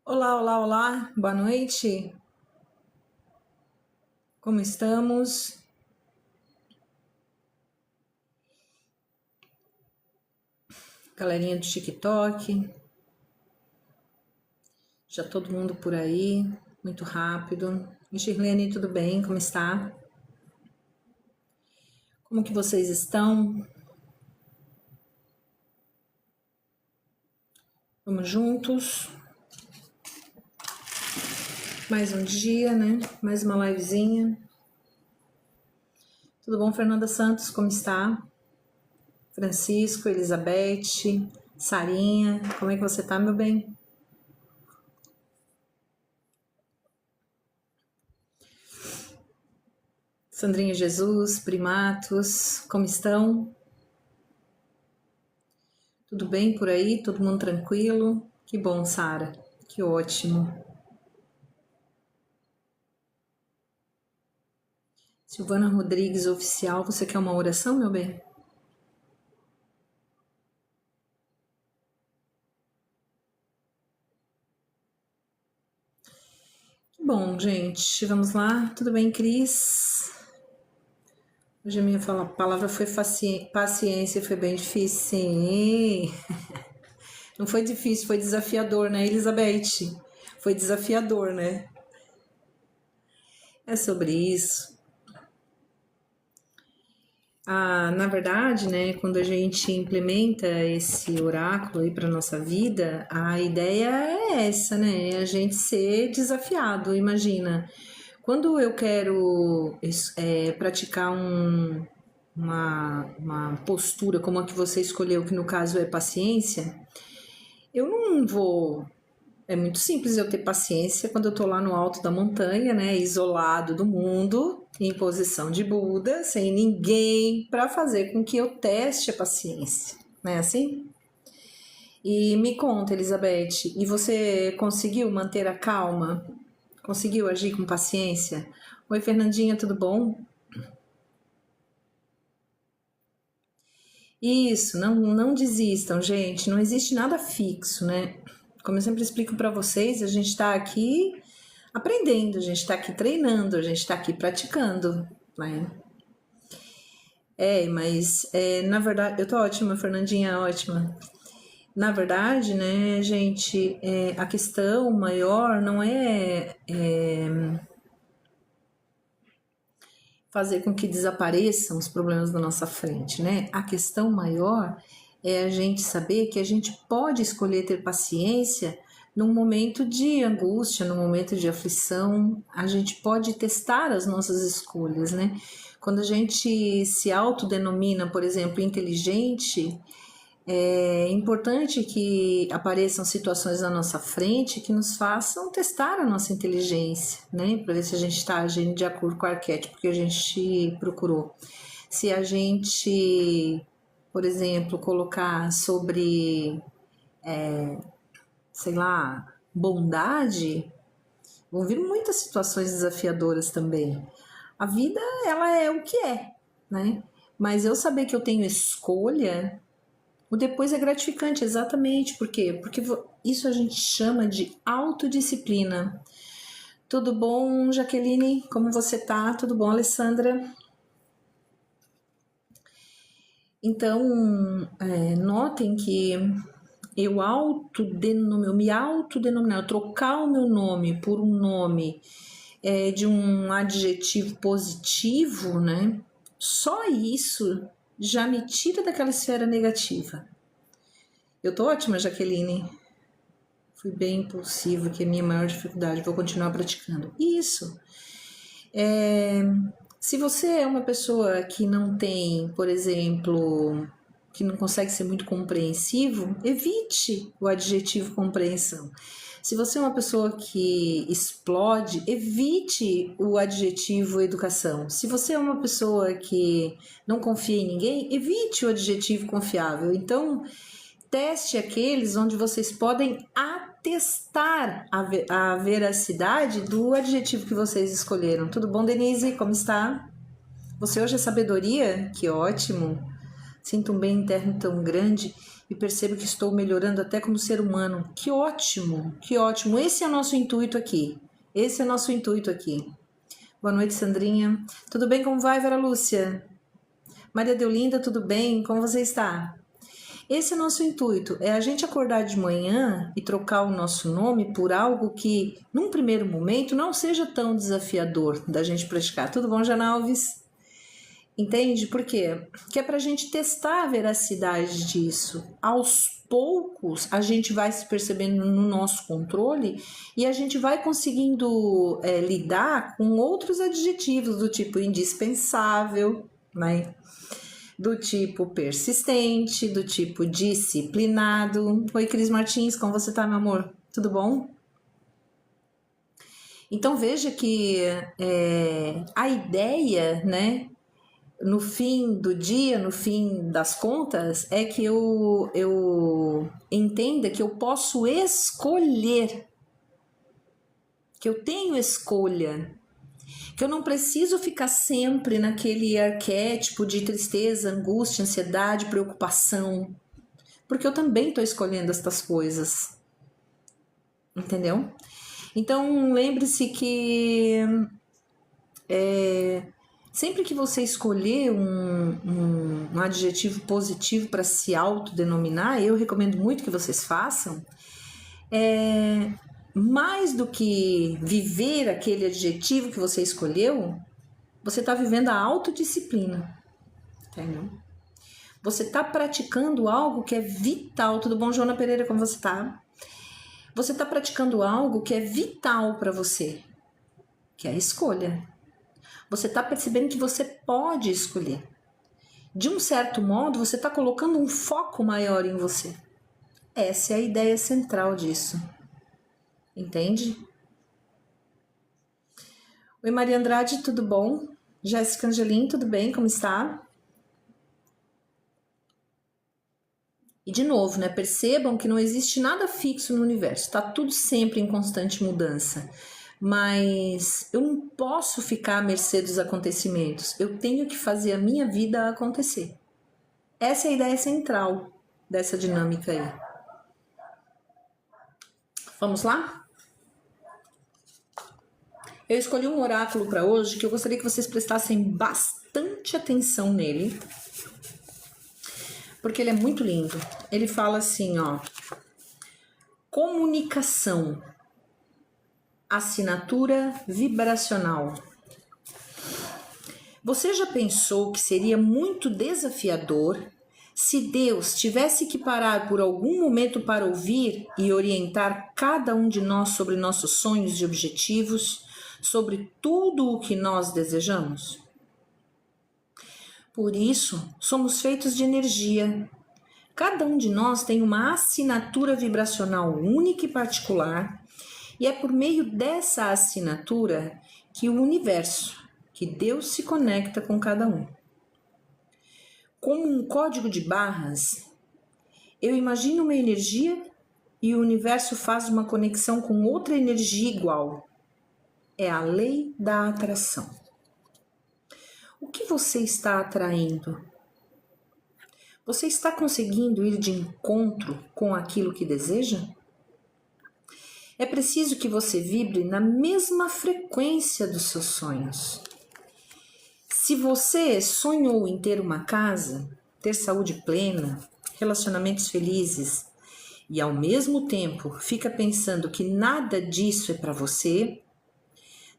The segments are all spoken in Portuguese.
Olá, olá, olá, boa noite, como estamos? Galerinha do TikTok, já todo mundo por aí, muito rápido. E Shirlene, tudo bem? Como está? Como que vocês estão? Vamos juntos? Mais um dia, né? Mais uma livezinha. Tudo bom, Fernanda Santos? Como está? Francisco, Elizabeth, Sarinha, como é que você tá, meu bem? Sandrinha Jesus, Primatos, como estão? Tudo bem por aí? Todo mundo tranquilo? Que bom, Sara. Que ótimo. Silvana Rodrigues, oficial, você quer uma oração, meu bem? Que bom, gente. Vamos lá. Tudo bem, Cris? Hoje a minha palavra foi paciência, foi bem difícil. Sim. Não foi difícil, foi desafiador, né, Elizabeth? Foi desafiador, né? É sobre isso. Na verdade, né, quando a gente implementa esse oráculo aí para nossa vida, a ideia é essa, né? É a gente ser desafiado. Imagina, quando eu quero praticar uma postura como a que você escolheu, que no caso é paciência, eu não vou. É muito simples eu ter paciência quando eu tô lá no alto da montanha, né, isolado do mundo, em posição de Buda, sem ninguém para fazer com que eu teste a paciência, não é assim? E me conta, Elizabeth, e você conseguiu manter a calma? Conseguiu agir com paciência? Oi, Fernandinha, tudo bom? Isso, não desistam, gente. Não existe nada fixo, né? Como eu sempre explico para vocês, a gente está aqui aprendendo, a gente está aqui treinando, a gente está aqui praticando, né? Mas na verdade, eu tô ótima, Fernandinha, ótima. Na verdade, né, gente, a questão maior não é fazer com que desapareçam os problemas da nossa frente, né? A questão maior é a gente saber que a gente pode escolher ter paciência num momento de angústia, num momento de aflição, a gente pode testar as nossas escolhas, né? Quando a gente se autodenomina, por exemplo, inteligente, é importante que apareçam situações na nossa frente que nos façam testar a nossa inteligência, né? Para ver se a gente está agindo de acordo com o arquétipo que a gente procurou. Se a gente, por exemplo, colocar sobre, sei lá, bondade, vão vir muitas situações desafiadoras também. A vida, ela é o que é, né? Mas eu saber que eu tenho escolha. O depois é gratificante, exatamente. Por quê? Porque isso a gente chama de autodisciplina. Tudo bom, Jaqueline? Como você tá? Tudo bom, Alessandra? Então, notem que eu me autodenominar, eu trocar o meu nome por um nome de um adjetivo positivo, né? Só isso já me tira daquela esfera negativa. Eu tô ótima, Jaqueline. Fui bem impulsiva, que é a minha maior dificuldade. Vou continuar praticando. Isso. Se você é uma pessoa que não tem, por exemplo, que não consegue ser muito compreensivo, evite o adjetivo compreensão. Se você é uma pessoa que explode, evite o adjetivo educação. Se você é uma pessoa que não confia em ninguém, evite o adjetivo confiável. Então, teste aqueles onde vocês podem atestar a veracidade do adjetivo que vocês escolheram. Tudo bom, Denise? Como está? Você hoje é sabedoria? Que ótimo! sinto um bem interno tão grande e percebo que estou melhorando até como ser humano. Que ótimo, que ótimo. Esse é o nosso intuito aqui. Esse é o nosso intuito aqui. Boa noite, Sandrinha. Tudo bem? Como vai, Vera Lúcia? Maria Deolinda, tudo bem? Como você está? Esse é o nosso intuito, é a gente acordar de manhã e trocar o nosso nome por algo que, num primeiro momento, não seja tão desafiador da gente praticar. Tudo bom, Jana Alves? Entende? Por quê? Que é para a gente testar a veracidade disso. Aos poucos, a gente vai se percebendo no nosso controle e a gente vai conseguindo lidar com outros adjetivos do tipo indispensável, né? Do tipo persistente, do tipo disciplinado. Oi, Cris Martins, como você tá, meu amor? Tudo bom? Então veja que a ideia, né, no fim do dia, no fim das contas, é que eu entenda que eu posso escolher, que eu tenho escolha, que eu não preciso ficar sempre naquele arquétipo de tristeza, angústia, ansiedade, preocupação, porque eu também estou escolhendo estas coisas, entendeu? Então lembre-se que sempre que você escolher um adjetivo positivo para se autodenominar, eu recomendo muito que vocês façam, mais do que viver aquele adjetivo que você escolheu, você está vivendo a autodisciplina, entendeu? Você está praticando algo que é vital. Tudo bom, Joana Pereira, como você está? Você está praticando algo que é vital para você, que é a escolha. Você está percebendo que você pode escolher. De um certo modo, você está colocando um foco maior em você. Essa é a ideia central disso. Entende? Oi, Maria Andrade, tudo bom? Jéssica Angelim, tudo bem? Como está? E de novo, né? Percebam que não existe nada fixo no universo. Está tudo sempre em constante mudança. Mas eu não posso ficar à mercê dos acontecimentos. Eu tenho que fazer a minha vida acontecer. Essa é a ideia central dessa dinâmica aí. Vamos lá? Eu escolhi um oráculo para hoje que eu gostaria que vocês prestassem bastante atenção nele, porque ele é muito lindo. Ele fala assim, ó: comunicação, assinatura vibracional. Você já pensou que seria muito desafiador se Deus tivesse que parar por algum momento para ouvir e orientar cada um de nós sobre nossos sonhos e objetivos, sobre tudo o que nós desejamos? Por isso, somos feitos de energia. Cada um de nós tem uma assinatura vibracional única e particular, e é por meio dessa assinatura que o universo, que Deus se conecta com cada um. Como um código de barras, eu imagino uma energia e o universo faz uma conexão com outra energia igual. É a lei da atração. O que você está atraindo? Você está conseguindo ir de encontro com aquilo que deseja? É preciso que você vibre na mesma frequência dos seus sonhos. Se você sonhou em ter uma casa, ter saúde plena, relacionamentos felizes e ao mesmo tempo fica pensando que nada disso é para você,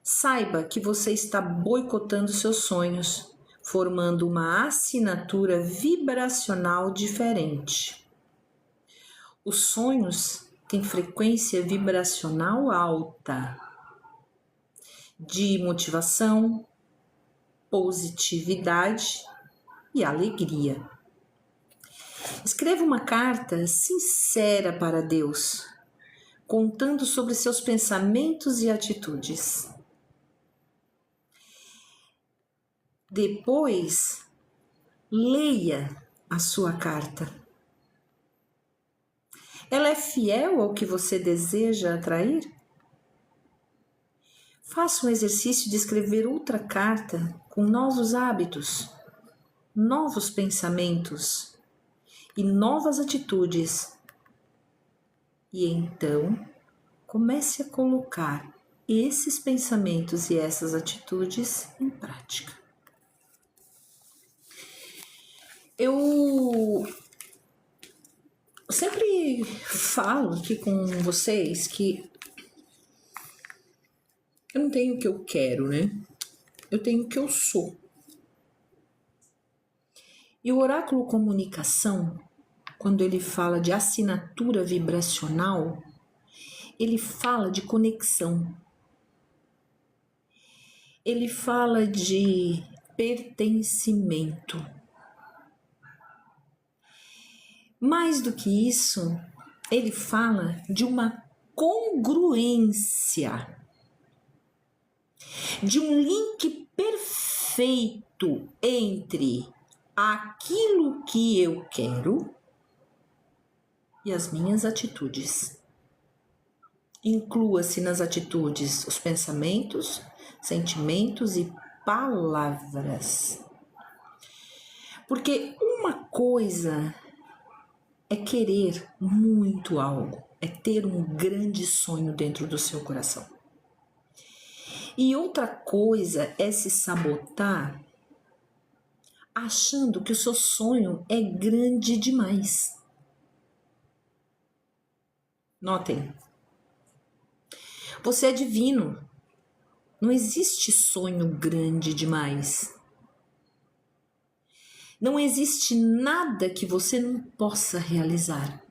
saiba que você está boicotando seus sonhos, formando uma assinatura vibracional diferente. Os sonhos têm frequência vibracional alta, de motivação, positividade e alegria. Escreva uma carta sincera para Deus, contando sobre seus pensamentos e atitudes. Depois, leia a sua carta. Ela é fiel ao que você deseja atrair? Faça um exercício de escrever outra carta com novos hábitos. novos pensamentos e novas atitudes. E então, comece a colocar esses pensamentos e essas atitudes em prática. Eu sempre falo aqui com vocês que eu não tenho o que eu quero, né? Eu tenho o que eu sou. E o oráculo comunicação, quando ele fala de assinatura vibracional, ele fala de conexão. Ele fala de pertencimento. Mais do que isso, ele fala de uma congruência, de um link perfeito entre aquilo que eu quero e as minhas atitudes. Inclua-se nas atitudes os pensamentos, sentimentos e palavras. Porque uma coisa é querer muito algo, é ter um grande sonho dentro do seu coração. E outra coisa é se sabotar achando que o seu sonho é grande demais. Notem, você é divino. Não existe sonho grande demais. Não existe nada que você não possa realizar,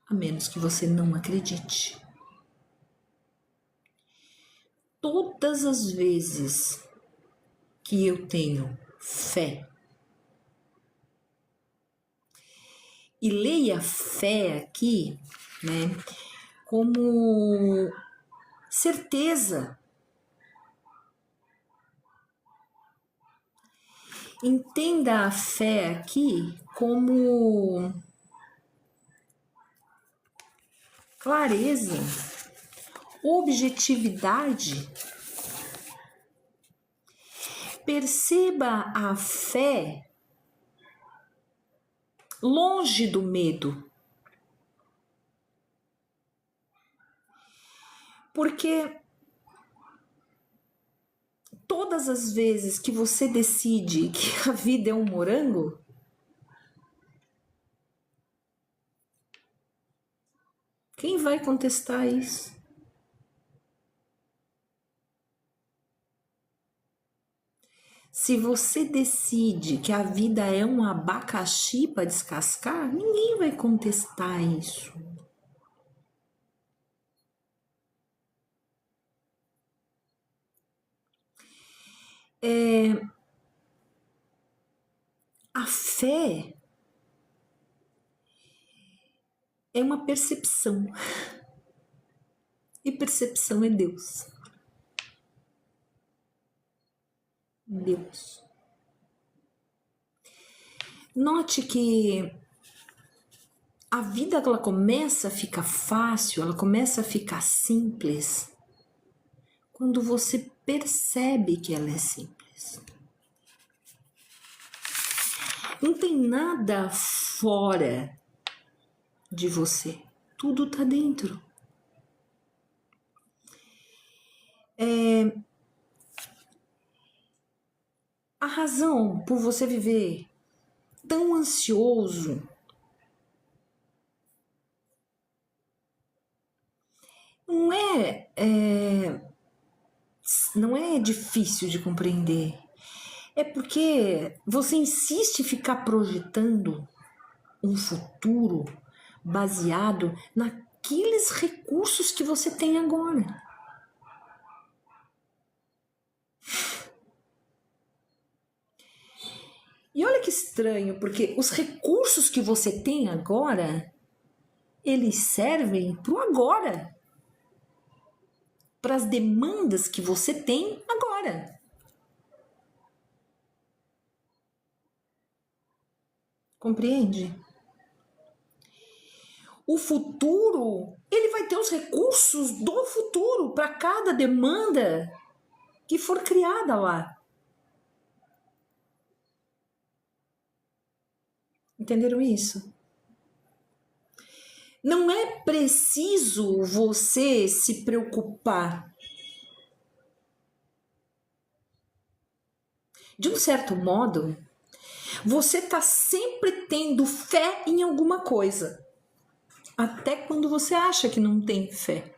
a menos que você não acredite. Todas as vezes que eu tenho fé, e leia fé aqui, né, como certeza. Entenda a fé aqui como clareza, objetividade. Perceba a fé longe do medo. Porque todas as vezes que você decide que a vida é um morango, quem vai contestar isso? Se você decide que a vida é um abacaxi para descascar, ninguém vai contestar isso. A fé é uma percepção. E percepção é Deus. Deus. Note que a vida ela começa a ficar fácil, ela começa a ficar simples quando você percebe que ela é simples. Não tem nada fora de você, tudo tá dentro. A razão por você viver tão ansioso não é difícil de compreender. É porque você insiste em ficar projetando um futuro baseado naqueles recursos que você tem agora. E olha que estranho, porque os recursos que você tem agora, eles servem para o agora, para as demandas que você tem agora. Compreende? O futuro, ele vai ter os recursos do futuro para cada demanda que for criada lá. Entenderam isso? Não é preciso você se preocupar. De um certo modo, você está sempre tendo fé em alguma coisa. Até quando você acha que não tem fé.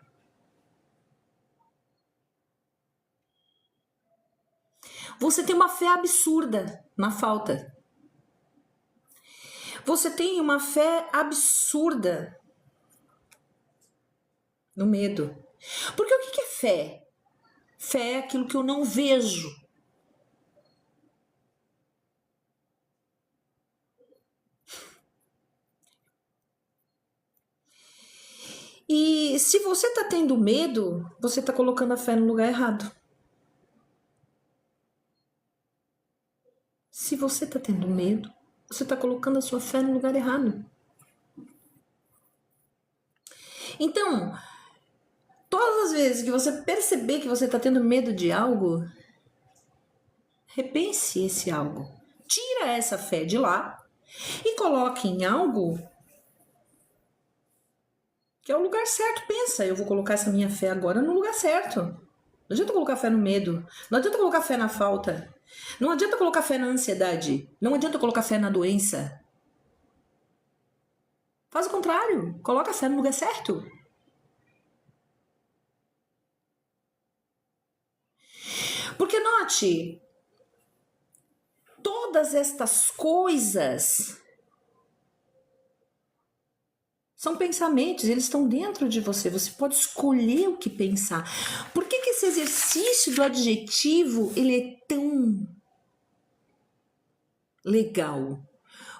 Você tem uma fé absurda na falta. Você tem uma fé absurda no medo. Porque o que é fé? Fé é aquilo que eu não vejo. E se você está tendo medo, você está colocando a fé no lugar errado. Se você está tendo medo, você está colocando a sua fé no lugar errado. Então, todas as vezes que você perceber que você está tendo medo de algo, repense esse algo. Tira essa fé de lá e coloque em algo que é o lugar certo. Pensa, eu vou colocar essa minha fé agora no lugar certo. Não adianta colocar fé no medo. Não adianta colocar fé na falta. Não adianta colocar fé na ansiedade. Não adianta colocar fé na doença. Faz o contrário. Coloca a fé no lugar certo. Porque note, todas estas coisas são pensamentos, eles estão dentro de você. Você pode escolher o que pensar. Por que esse exercício do adjetivo ele é tão legal?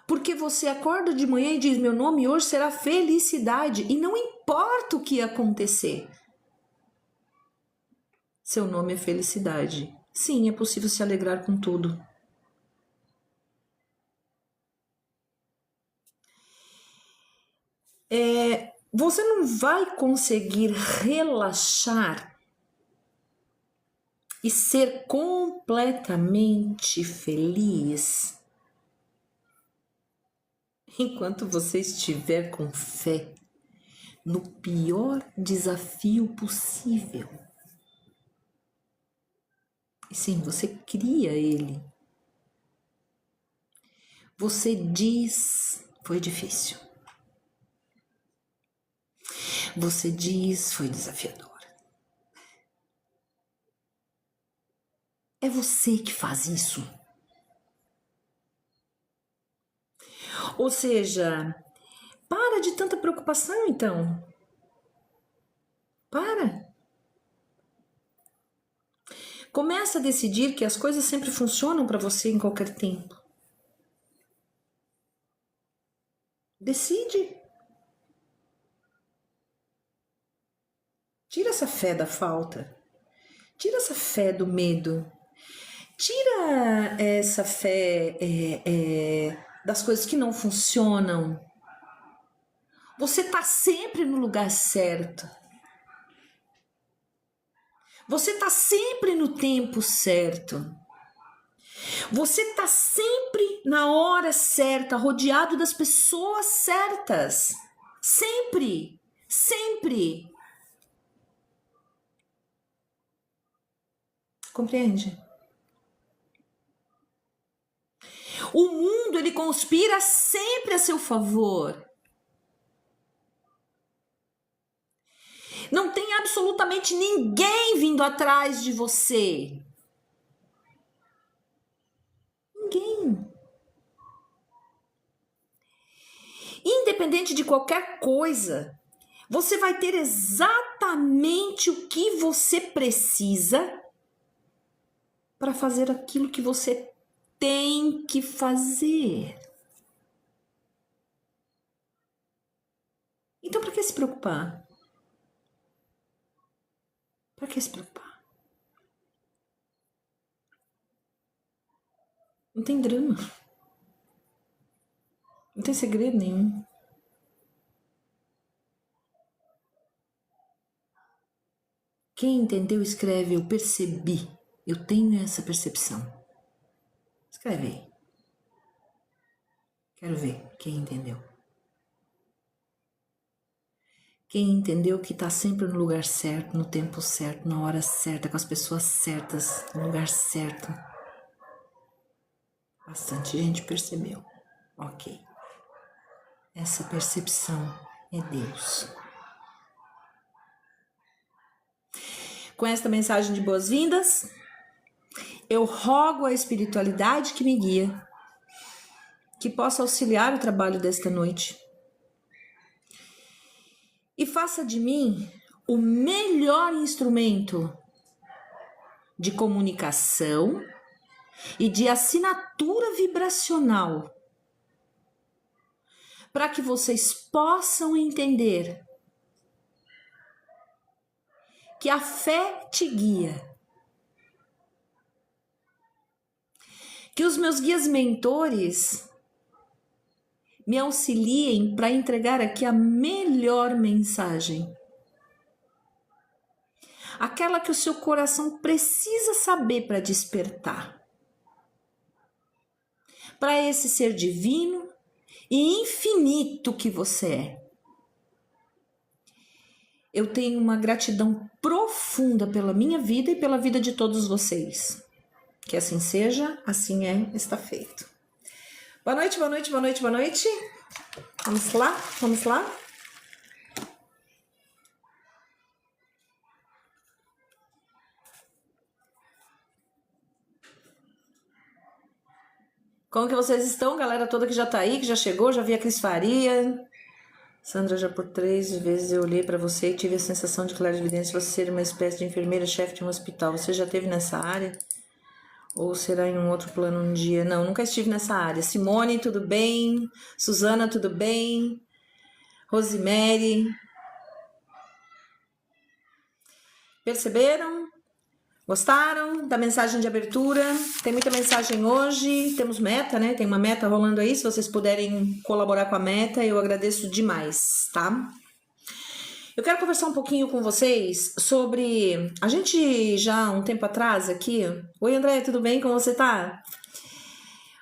Porque você acorda de manhã e diz: meu nome hoje será felicidade. E não importa o que acontecer. Seu nome é felicidade. Sim, é possível se alegrar com tudo. Você não vai conseguir relaxar e ser completamente feliz enquanto você estiver com fé no pior desafio possível. E sim, você cria ele. Você diz, foi difícil. Você diz, foi desafiador. É você que faz isso. Ou seja, para de tanta preocupação, então. Para. Começa a decidir que as coisas sempre funcionam para você em qualquer tempo. Decide. Tira essa fé da falta. Tira essa fé do medo. Tira essa fé das coisas que não funcionam. Você está sempre no lugar certo. Você está sempre no tempo certo. Você está sempre na hora certa, rodeado das pessoas certas. Sempre, sempre. Compreende? O mundo, ele conspira sempre a seu favor. Não tem absolutamente ninguém vindo atrás de você. Ninguém. Independente de qualquer coisa, você vai ter exatamente o que você precisa para fazer aquilo que você tem que fazer. Então, para que se preocupar? Para que se preocupar? Não tem drama. Não tem segredo nenhum. Quem entendeu, escreve: eu percebi. Eu tenho essa percepção. Escreve aí. Quero ver quem entendeu. Quem entendeu que está sempre no lugar certo, no tempo certo, na hora certa, com as pessoas certas, no lugar certo. Bastante gente percebeu. Ok. Essa percepção é Deus. Com esta mensagem de boas-vindas, eu rogo a espiritualidade que me guia, que possa auxiliar o trabalho desta noite. E faça de mim o melhor instrumento de comunicação e de assinatura vibracional para que vocês possam entender que a fé te guia, que os meus guias mentores me auxiliem para entregar aqui a melhor mensagem. Aquela que o seu coração precisa saber para despertar. Para esse ser divino e infinito que você é. Eu tenho uma gratidão profunda pela minha vida e pela vida de todos vocês. Que assim seja, assim é, está feito. Boa noite, boa noite, boa noite, boa noite. Vamos lá, vamos lá. Como que vocês estão, galera toda que já tá aí, que já chegou, já vi a Cris Faria. Sandra, já por 3 vezes eu olhei para você e tive a sensação de clarividência, você ser uma espécie de enfermeira-chefe de um hospital. Você já esteve nessa área? Ou será em um outro plano um dia? Não, nunca estive nessa área. Simone, tudo bem? Suzana, tudo bem? Rosemary. Perceberam? Gostaram da mensagem de abertura? Tem muita mensagem hoje, temos meta, né? Tem uma meta rolando aí, se vocês puderem colaborar com a meta, eu agradeço demais, tá? Eu quero conversar um pouquinho com vocês sobre... A gente já um tempo atrás aqui... Oi, André, tudo bem? Como você tá?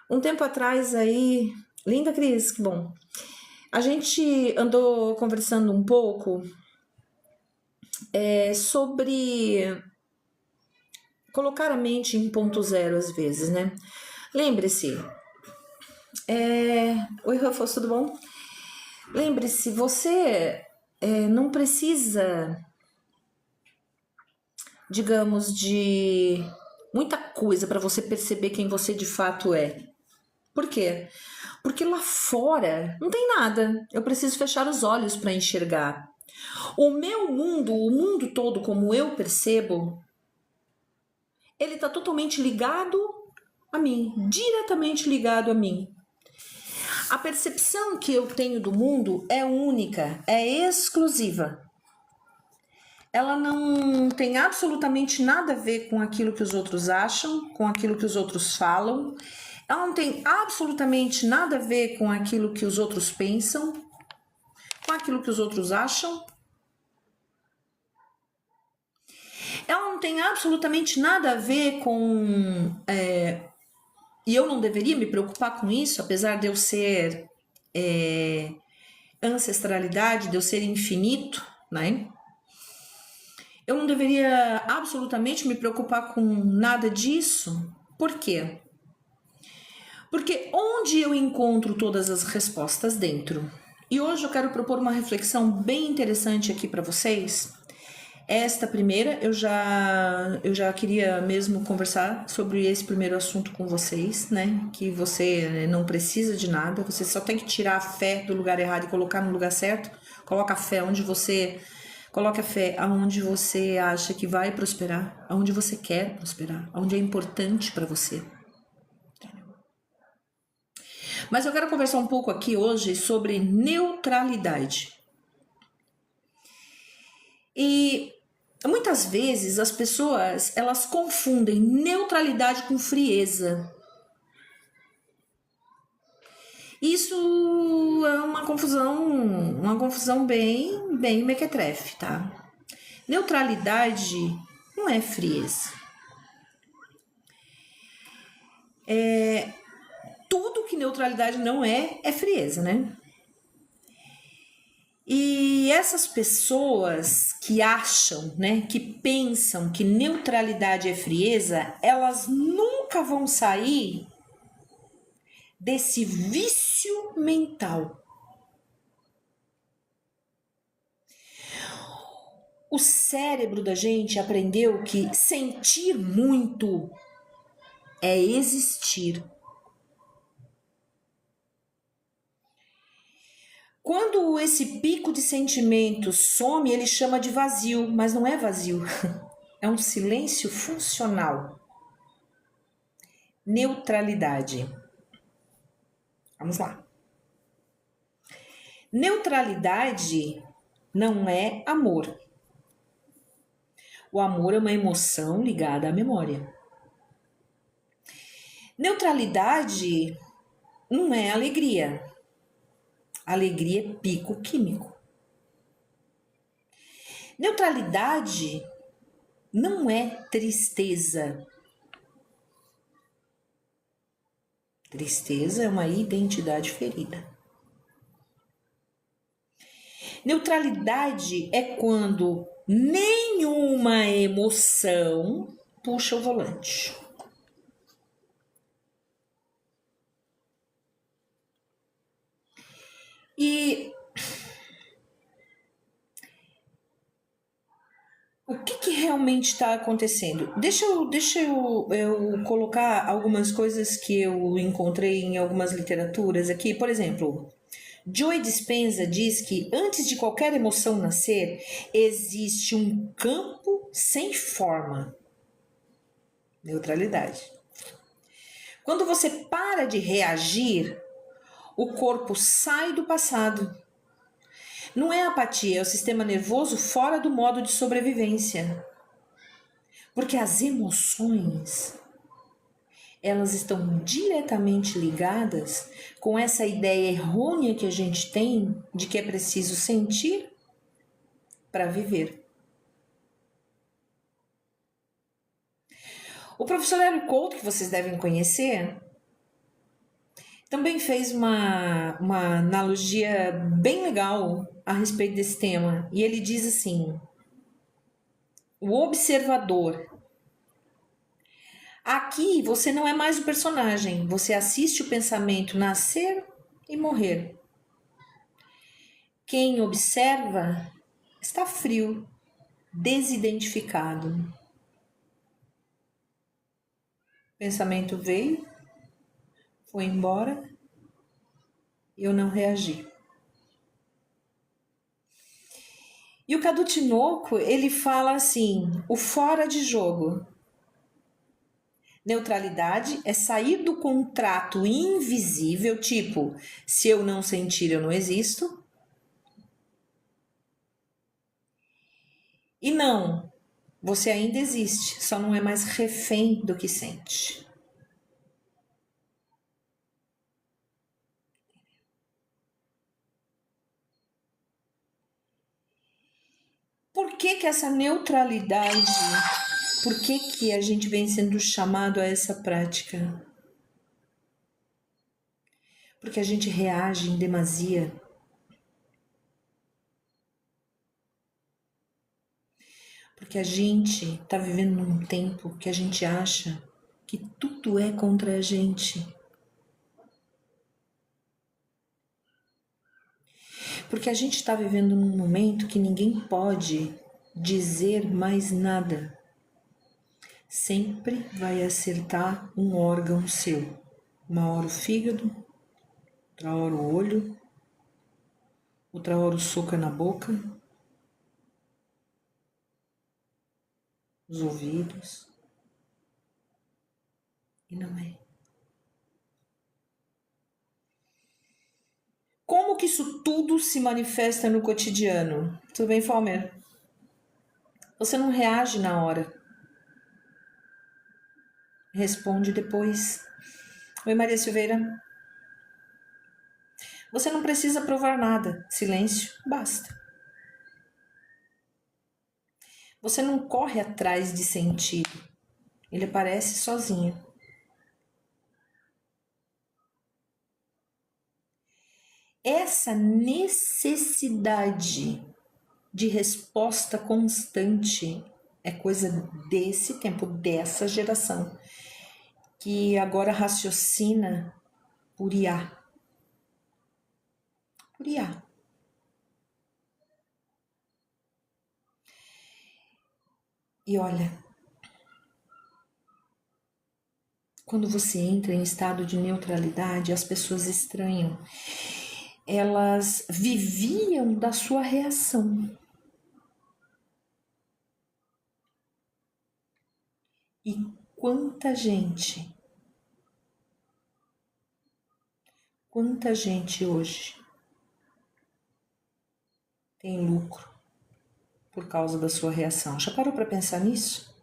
Um tempo atrás aí... Linda, Cris, que bom. A gente andou conversando um pouco sobre... Colocar a mente em ponto zero às vezes, né? Lembre-se... Oi, Rufus, tudo bom? Lembre-se, você... não precisa, digamos, de muita coisa para você perceber quem você de fato é. Por quê? Porque lá fora não tem nada. Eu preciso fechar os olhos para enxergar. O meu mundo, o mundo todo como eu percebo, ele está totalmente ligado a mim, diretamente ligado a mim. A percepção que eu tenho do mundo é única, é exclusiva. Ela não tem absolutamente nada a ver com aquilo que os outros acham, com aquilo que os outros falam. Ela não tem absolutamente nada a ver com aquilo que os outros pensam, com aquilo que os outros acham. Ela não tem absolutamente nada a ver com... E eu não deveria me preocupar com isso, apesar de eu ser ancestralidade, de eu ser infinito, né? Eu não deveria absolutamente me preocupar com nada disso. Por quê? Porque onde eu encontro todas as respostas dentro? E hoje eu quero propor uma reflexão bem interessante aqui para vocês. Esta primeira, eu já queria mesmo conversar sobre esse primeiro assunto com vocês, né? Que você não precisa de nada, você só tem que tirar a fé do lugar errado e colocar no lugar certo. Coloca a fé onde você... Coloque a fé aonde você acha que vai prosperar, aonde você quer prosperar, aonde é importante para você. Mas eu quero conversar um pouco aqui hoje sobre neutralidade. E muitas vezes as pessoas, elas confundem neutralidade com frieza. Isso é uma confusão bem mequetrefe, tá? Neutralidade não é frieza. Tudo que neutralidade não é frieza, né? E essas pessoas que acham, né, que pensam que neutralidade é frieza, elas nunca vão sair desse vício mental. O cérebro da gente aprendeu que sentir muito é existir. Quando esse pico de sentimento some, ele chama de vazio, mas não é vazio. É um silêncio funcional. Neutralidade. Vamos lá. Neutralidade não é amor. O amor é uma emoção ligada à memória. Neutralidade não é alegria. Alegria é pico químico. Neutralidade não é tristeza. Tristeza é uma identidade ferida. Neutralidade é quando nenhuma emoção puxa o volante. E o que realmente está acontecendo? Deixa eu colocar algumas coisas que eu encontrei em algumas literaturas aqui. Por exemplo, Joe Dispenza diz que antes de qualquer emoção nascer, existe um campo sem forma. Neutralidade. Quando você para de reagir, o corpo sai do passado. Não é apatia, é o sistema nervoso fora do modo de sobrevivência. Porque as emoções, elas estão diretamente ligadas com essa ideia errônea que a gente tem de que é preciso sentir para viver. O professor Hélio Couto, que vocês devem conhecer, também fez uma analogia bem legal a respeito desse tema. E ele diz assim: o observador. Aqui você não é mais o personagem, você assiste o pensamento nascer e morrer. Quem observa está frio, desidentificado. O pensamento veio, foi embora, e eu não reagi. E o Cadu Tinoco, ele fala assim, o fora de jogo. Neutralidade é sair do contrato invisível, tipo, se eu não sentir, eu não existo. E não, você ainda existe, só não é mais refém do que sente. Por que essa neutralidade, por que a gente vem sendo chamado a essa prática? Porque a gente reage em demasia. Porque a gente está vivendo num tempo que a gente acha que tudo é contra a gente. Porque a gente está vivendo num momento que ninguém pode dizer mais nada. Sempre vai acertar um órgão seu. Uma hora o fígado, outra hora o olho, outra hora o soco na boca, os ouvidos. E não é. Como que isso tudo se manifesta no cotidiano? Tudo bem, Falmer? Você não reage na hora. Responde depois. Oi, Maria Silveira. Você não precisa provar nada. Silêncio, basta. Você não corre atrás de sentido. Ele aparece sozinho. essa necessidade de resposta constante é coisa desse tempo, dessa geração, que agora raciocina por IA. Por IA. E olha, quando você entra em estado de neutralidade, as pessoas estranham. Elas viviam da sua reação. E quanta gente hoje tem lucro por causa da sua reação? Já parou para pensar nisso?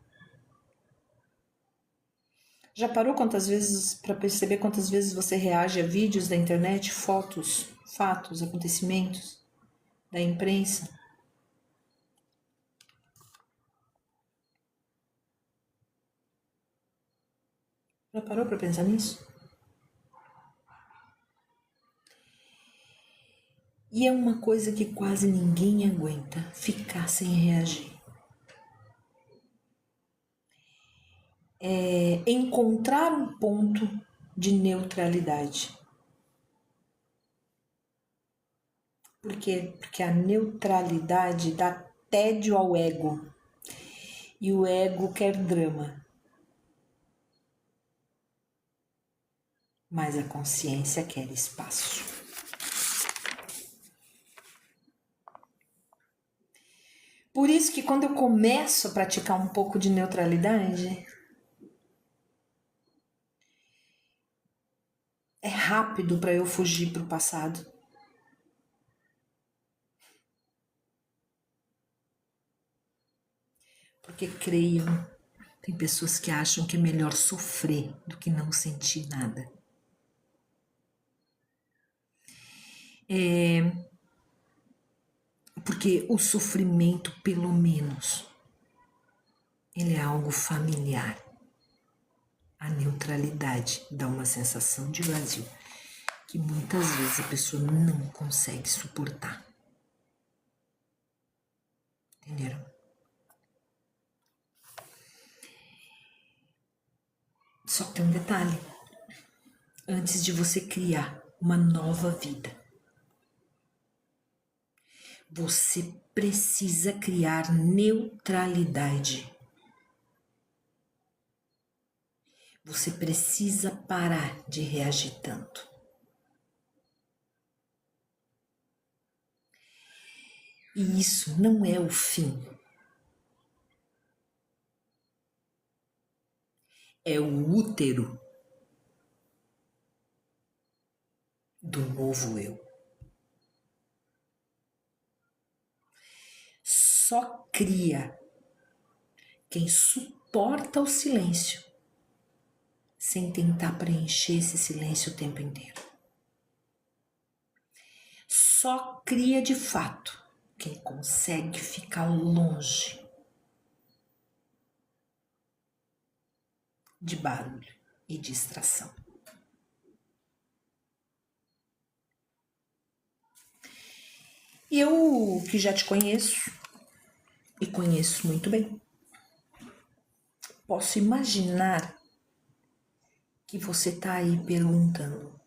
Já parou quantas vezes para perceber quantas vezes você reage a vídeos da internet, fotos, fatos, acontecimentos da imprensa? Já parou para pensar nisso? E é uma coisa que quase ninguém aguenta, ficar sem reagir. É encontrar um ponto de neutralidade. Por quê? Porque a neutralidade dá tédio ao ego. E o ego quer drama. Mas a consciência quer espaço. Por isso que quando eu começo a praticar um pouco de neutralidade, é rápido para eu fugir para o passado. Porque creiam, tem pessoas que acham que é melhor sofrer do que não sentir nada. Porque o sofrimento, pelo menos, ele é algo familiar. A neutralidade dá uma sensação de vazio que muitas vezes a pessoa não consegue suportar. Entenderam? Só tem um detalhe. Antes de você criar uma nova vida, você precisa criar neutralidade. Você precisa parar de reagir tanto. E isso não é o fim. É o útero do novo eu. Só cria quem suporta o silêncio sem tentar preencher esse silêncio o tempo inteiro. Só cria de fato quem consegue ficar longe de barulho e distração. E eu, que já te conheço, e conheço muito bem, posso imaginar que você está aí perguntando: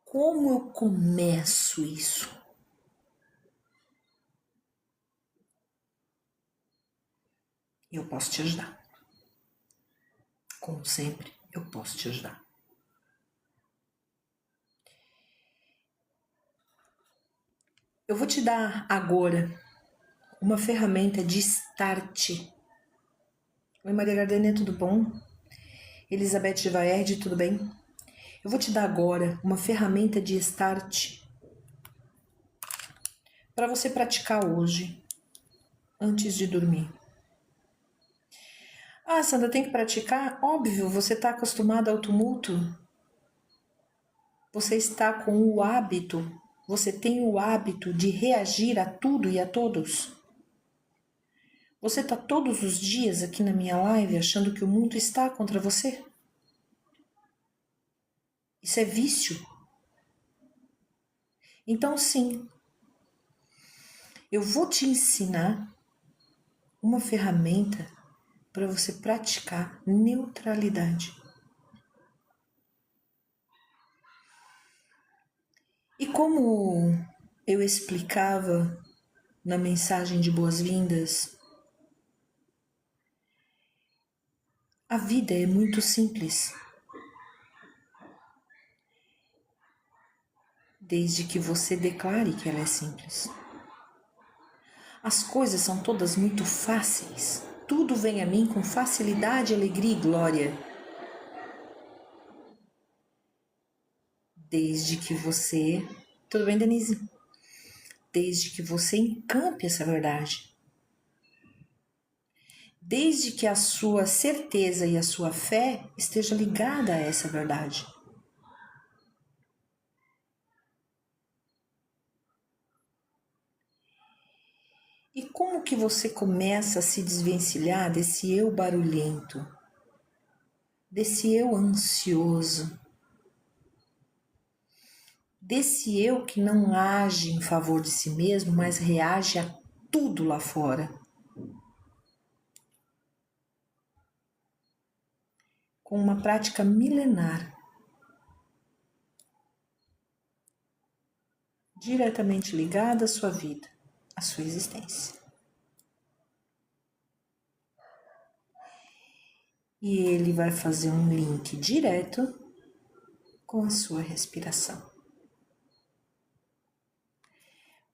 como eu começo isso? Eu posso te ajudar. Como sempre, eu posso te ajudar. Eu vou te dar agora uma ferramenta de start. Oi, Maria Gardenia, tudo bom? Elizabeth Givaerd, tudo bem? Eu vou te dar agora uma ferramenta de start para você praticar hoje, antes de dormir. Ah, Sandra, tem que praticar? Óbvio, você está acostumada ao tumulto. Você está com o hábito, você tem o hábito de reagir a tudo e a todos. Você está todos os dias aqui na minha live achando que o mundo está contra você? Isso é vício. Então, sim, eu vou te ensinar uma ferramenta para você praticar neutralidade. E como eu explicava na mensagem de boas-vindas, a vida é muito simples. Desde que você declare que ela é simples. As coisas são todas muito fáceis. Tudo vem a mim com facilidade, alegria e glória. Desde que você... Tudo bem, Denise? Desde que você encampe essa verdade. Desde que a sua certeza e a sua fé esteja ligada a essa verdade. E como que você começa a se desvencilhar desse eu barulhento, desse eu ansioso, desse eu que não age em favor de si mesmo, mas reage a tudo lá fora? Com uma prática milenar, diretamente ligada à sua vida, à sua existência. E ele vai fazer um link direto com a sua respiração.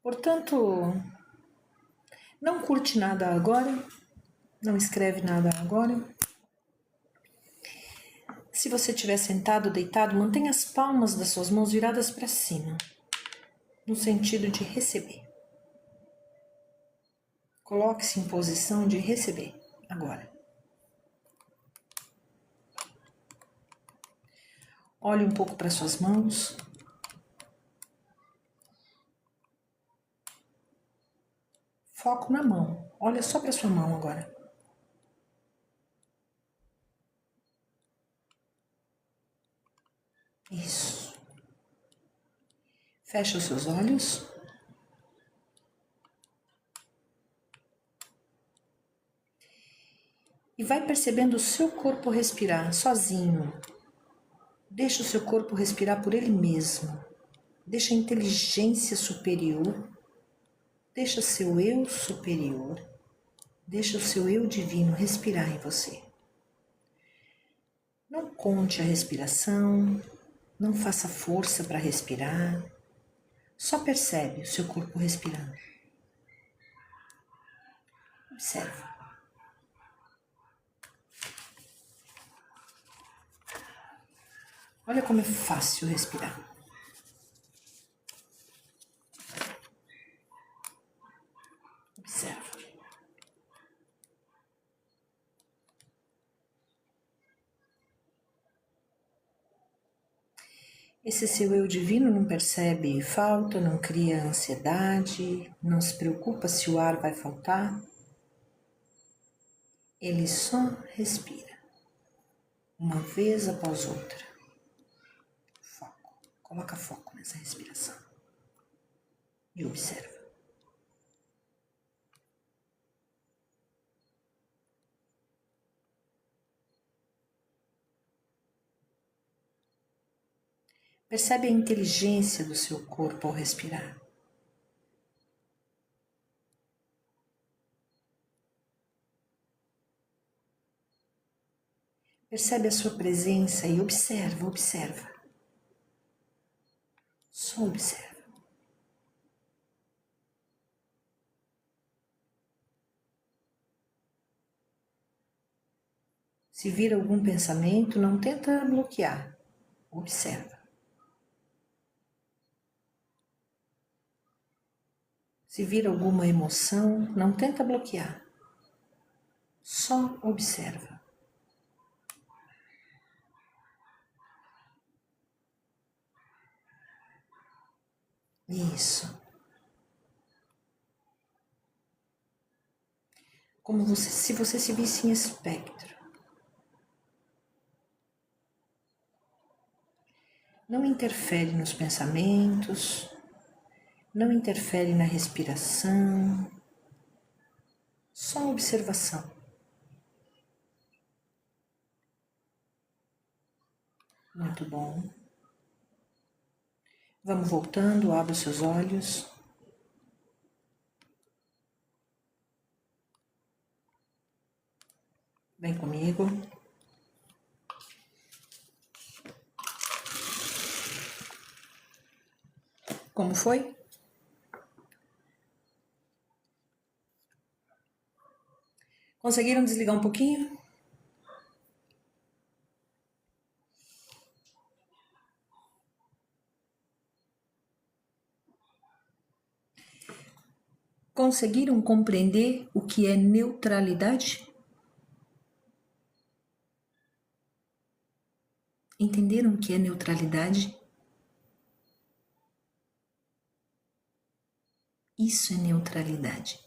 Portanto, não curte nada agora, não escreve nada agora. Se você estiver sentado ou deitado, mantenha as palmas das suas mãos viradas para cima, no sentido de receber. Coloque-se em posição de receber agora. Olhe um pouco para suas mãos. Foco na mão. Olha só para sua mão agora. Isso. Fecha os seus olhos. E vai percebendo o seu corpo respirar sozinho. Deixa o seu corpo respirar por ele mesmo. Deixa a inteligência superior. Deixa seu eu superior. Deixa o seu eu divino respirar em você. Não conte a respiração. Não faça força para respirar. Só percebe o seu corpo respirando. Observa. Olha como é fácil respirar. Observa. Esse seu eu divino não percebe falta, não cria ansiedade, não se preocupa se o ar vai faltar. Ele só respira, uma vez após outra. Foco. Coloca foco nessa respiração. E observa. Percebe a inteligência do seu corpo ao respirar. Percebe a sua presença e observa, observa. Só observa. Se vir algum pensamento, não tenta bloquear. Observa. Se vir alguma emoção, não tenta bloquear. Só observa. Isso. Como se você se visse em espectro. Não interfere nos pensamentos, Não interfere na respiração, só observação. Muito bom. Vamos voltando, abra os seus olhos. Vem comigo. Como foi? Conseguiram desligar um pouquinho? Conseguiram compreender o que é neutralidade? Entenderam o que é neutralidade? Isso é neutralidade.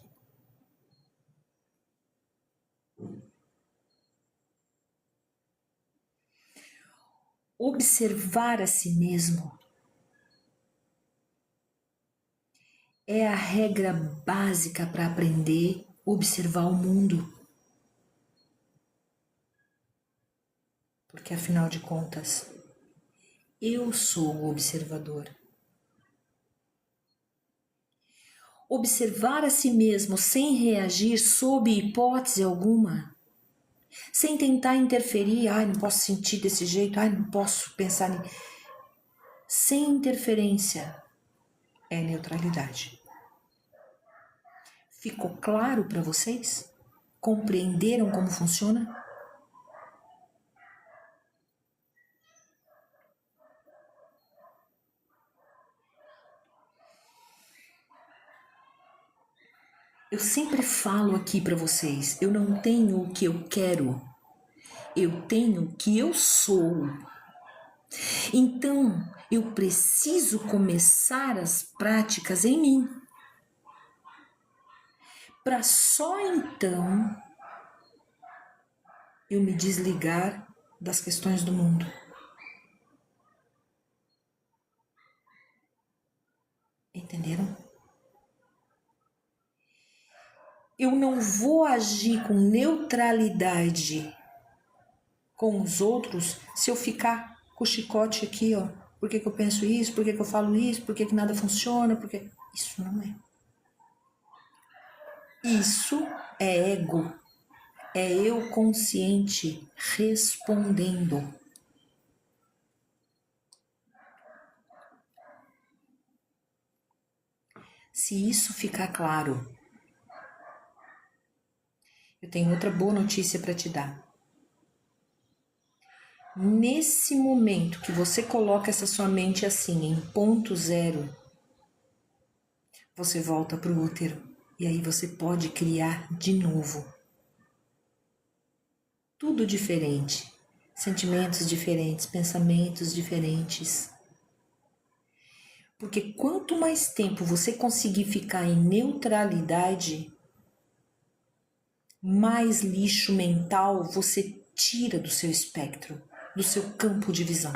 Observar a si mesmo é a regra básica para aprender a observar o mundo. Porque, afinal de contas, eu sou o observador. Observar a si mesmo sem reagir sob hipótese alguma, sem tentar interferir, não posso sentir desse jeito, não posso pensar sem interferência, é neutralidade. Ficou claro para vocês? Compreenderam como funciona? Eu sempre falo aqui para vocês, eu não tenho o que eu quero, eu tenho o que eu sou. Então, eu preciso começar as práticas em mim, para só então eu me desligar das questões do mundo. Entenderam? Eu não vou agir com neutralidade com os outros se eu ficar com o chicote aqui, ó. Por que eu penso isso? Por que eu falo isso? Por que nada funciona? Porque isso não é. Isso é ego. É eu consciente respondendo. Se isso ficar claro, eu tenho outra boa notícia para te dar. Nesse momento que você coloca essa sua mente assim, em ponto zero, você volta para o útero e aí você pode criar de novo. Tudo diferente, sentimentos diferentes, pensamentos diferentes. Porque quanto mais tempo você conseguir ficar em neutralidade, mais lixo mental você tira do seu espectro, do seu campo de visão.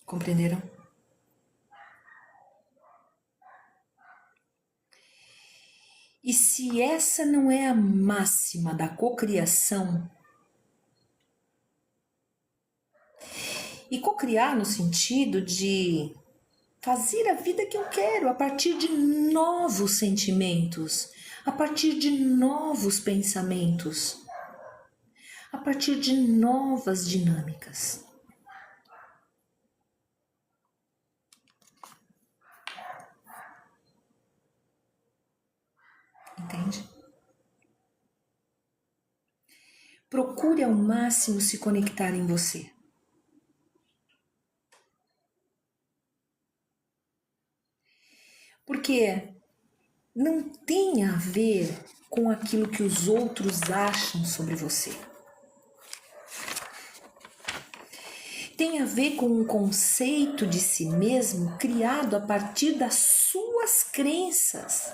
Compreenderam? E se essa não é a máxima da cocriação, e cocriar no sentido de fazer a vida que eu quero a partir de novos sentimentos, a partir de novos pensamentos, a partir de novas dinâmicas. Entende? Procure ao máximo se conectar em você. Porque não tem a ver com aquilo que os outros acham sobre você. Tem a ver com um conceito de si mesmo criado a partir das suas crenças,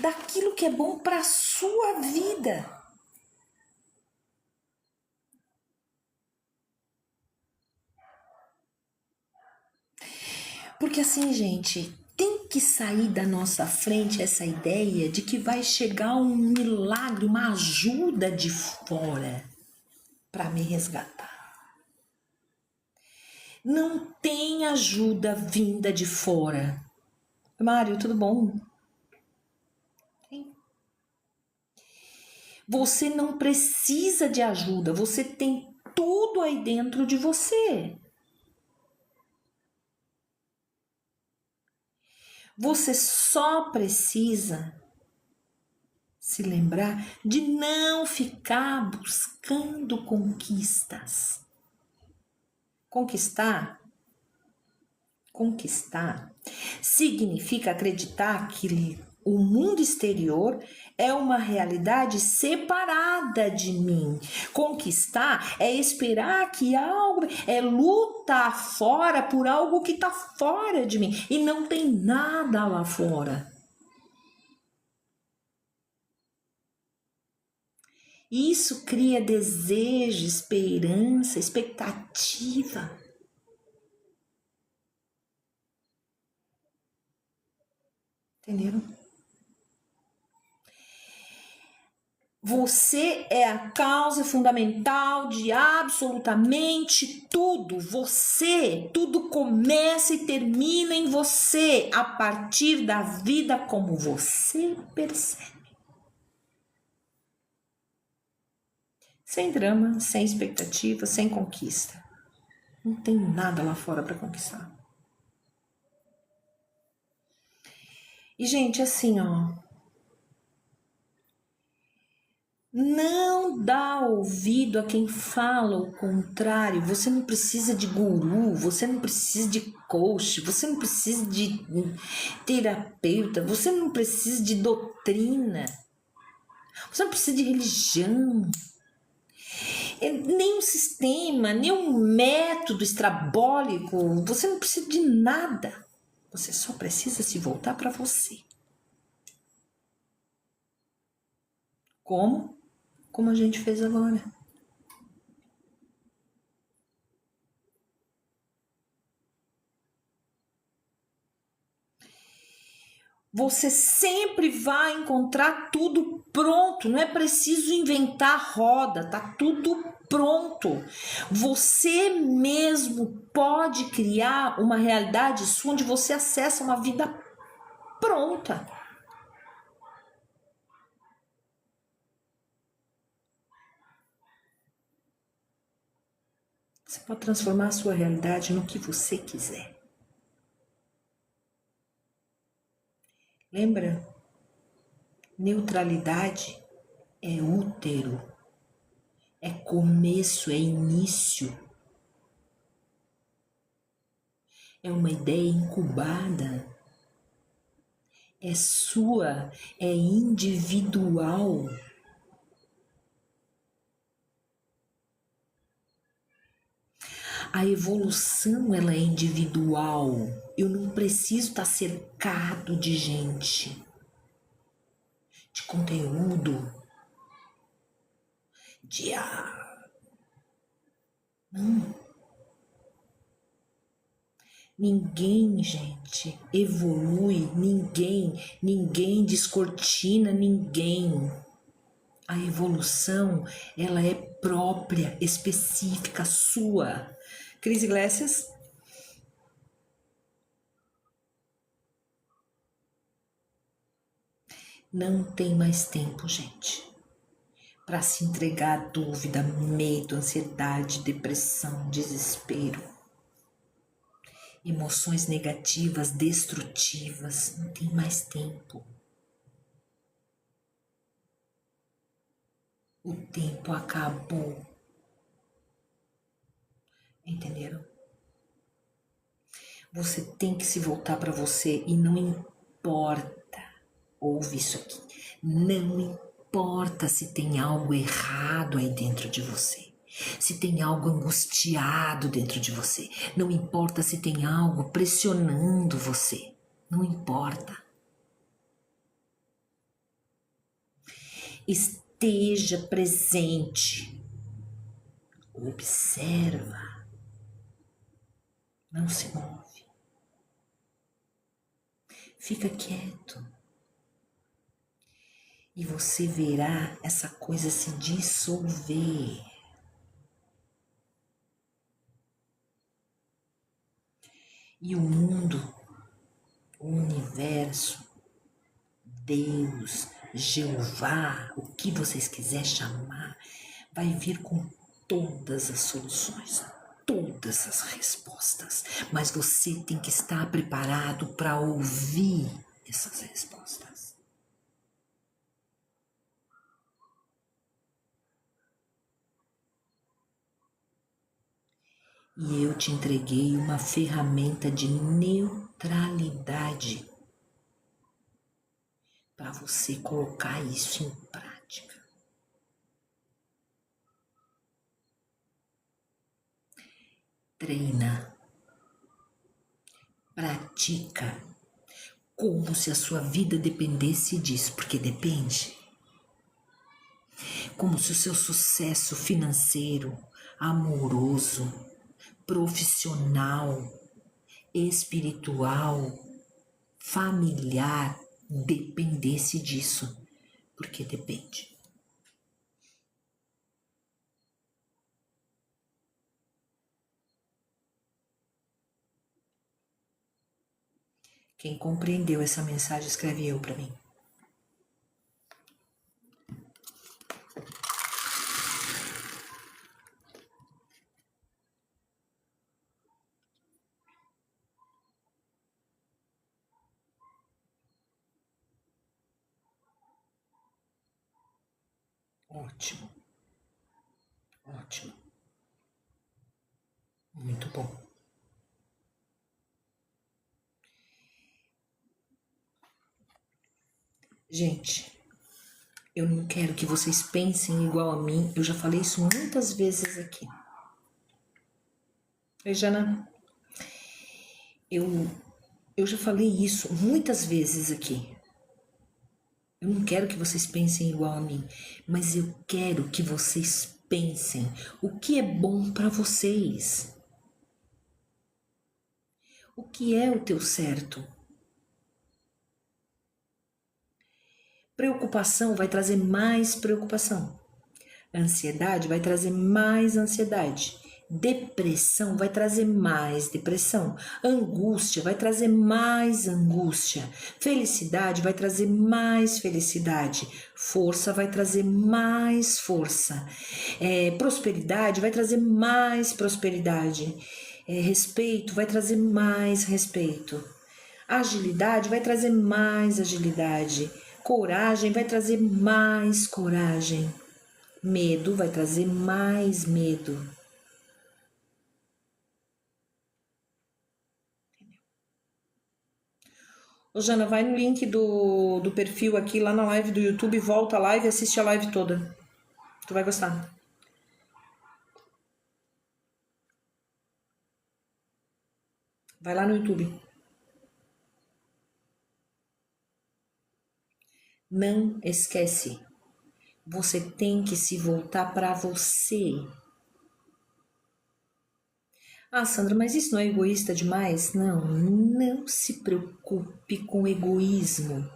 daquilo que é bom para a sua vida. Porque assim, gente, tem que sair da nossa frente essa ideia de que vai chegar um milagre, uma ajuda de fora para me resgatar. Não tem ajuda vinda de fora. Mário, tudo bom? Você não precisa de ajuda, você tem tudo aí dentro de você. Você só precisa se lembrar de não ficar buscando conquistas. Conquistar significa acreditar que o mundo exterior é uma realidade separada de mim. Conquistar é esperar que algo, é lutar fora por algo que está fora de mim e não tem nada lá fora. Isso cria desejo, esperança, expectativa. Entenderam? Você é a causa fundamental de absolutamente tudo. Tudo começa e termina em você, a partir da vida como você percebe. Sem drama, sem expectativa, sem conquista. Não tem nada lá fora para conquistar. E, gente, assim, ó. Não dá ouvido a quem fala o contrário. Você não precisa de guru, você não precisa de coach, você não precisa de terapeuta, você não precisa de doutrina, você não precisa de religião, nem um sistema, nem um método estrabólico, você não precisa de nada. Você só precisa se voltar para você. Como? Como a gente fez agora. Você sempre vai encontrar tudo pronto, não é preciso inventar roda, tá tudo pronto. Você mesmo pode criar uma realidade sua onde você acessa uma vida pronta. Você pode transformar a sua realidade no que você quiser. Lembra? Neutralidade é útero, é começo, é início. É uma ideia incubada. É sua, é individual. A evolução, ela é individual. Eu não preciso estar cercado de gente, de conteúdo, de não. Ninguém, gente, evolui, ninguém descortina ninguém. A evolução, ela é própria, específica, sua. Cris Iglesias? Não tem mais tempo, gente, para se entregar à dúvida, medo, ansiedade, depressão, desespero. Emoções negativas, destrutivas, não tem mais tempo. O tempo acabou. Entenderam? Você tem que se voltar para você e não importa, ouve isso aqui, não importa se tem algo errado aí dentro de você, se tem algo angustiado dentro de você, não importa se tem algo pressionando você, não importa. Esteja presente, observa, não se move. Fica quieto. E você verá essa coisa se dissolver. E o mundo, o universo, Deus, Jeová, o que vocês quiserem chamar, vai vir com todas as soluções, todas as respostas. Mas você tem que estar preparado para ouvir essas respostas. E eu te entreguei uma ferramenta de neutralidade para você colocar isso em prática. Treina, pratica, como se a sua vida dependesse disso, porque depende. Como se o seu sucesso financeiro, amoroso, profissional, espiritual, familiar dependesse disso, porque depende. Quem compreendeu essa mensagem, escreve eu para mim. Ótimo, ótimo, muito bom. Gente, eu não quero que vocês pensem igual a mim. Eu já falei isso muitas vezes aqui. Oi, Jana. Eu já falei isso muitas vezes aqui. Eu não quero que vocês pensem igual a mim, mas eu quero que vocês pensem o que é bom para vocês. O que é o teu certo? Preocupação vai trazer mais preocupação. Ansiedade vai trazer mais ansiedade. Depressão vai trazer mais depressão. Angústia vai trazer mais angústia. Felicidade vai trazer mais felicidade. Força vai trazer mais força. Prosperidade vai trazer mais prosperidade. Respeito vai trazer mais respeito. Agilidade vai trazer mais agilidade. Coragem vai trazer mais coragem. Medo vai trazer mais medo. Ô, Jana, vai no link do perfil aqui, lá na live do YouTube, volta a live e assiste a live toda. Tu vai gostar. Vai lá no YouTube. Não esquece. Você tem que se voltar para você. Ah, Sandra, mas isso não é egoísta demais? Não, não se preocupe com egoísmo.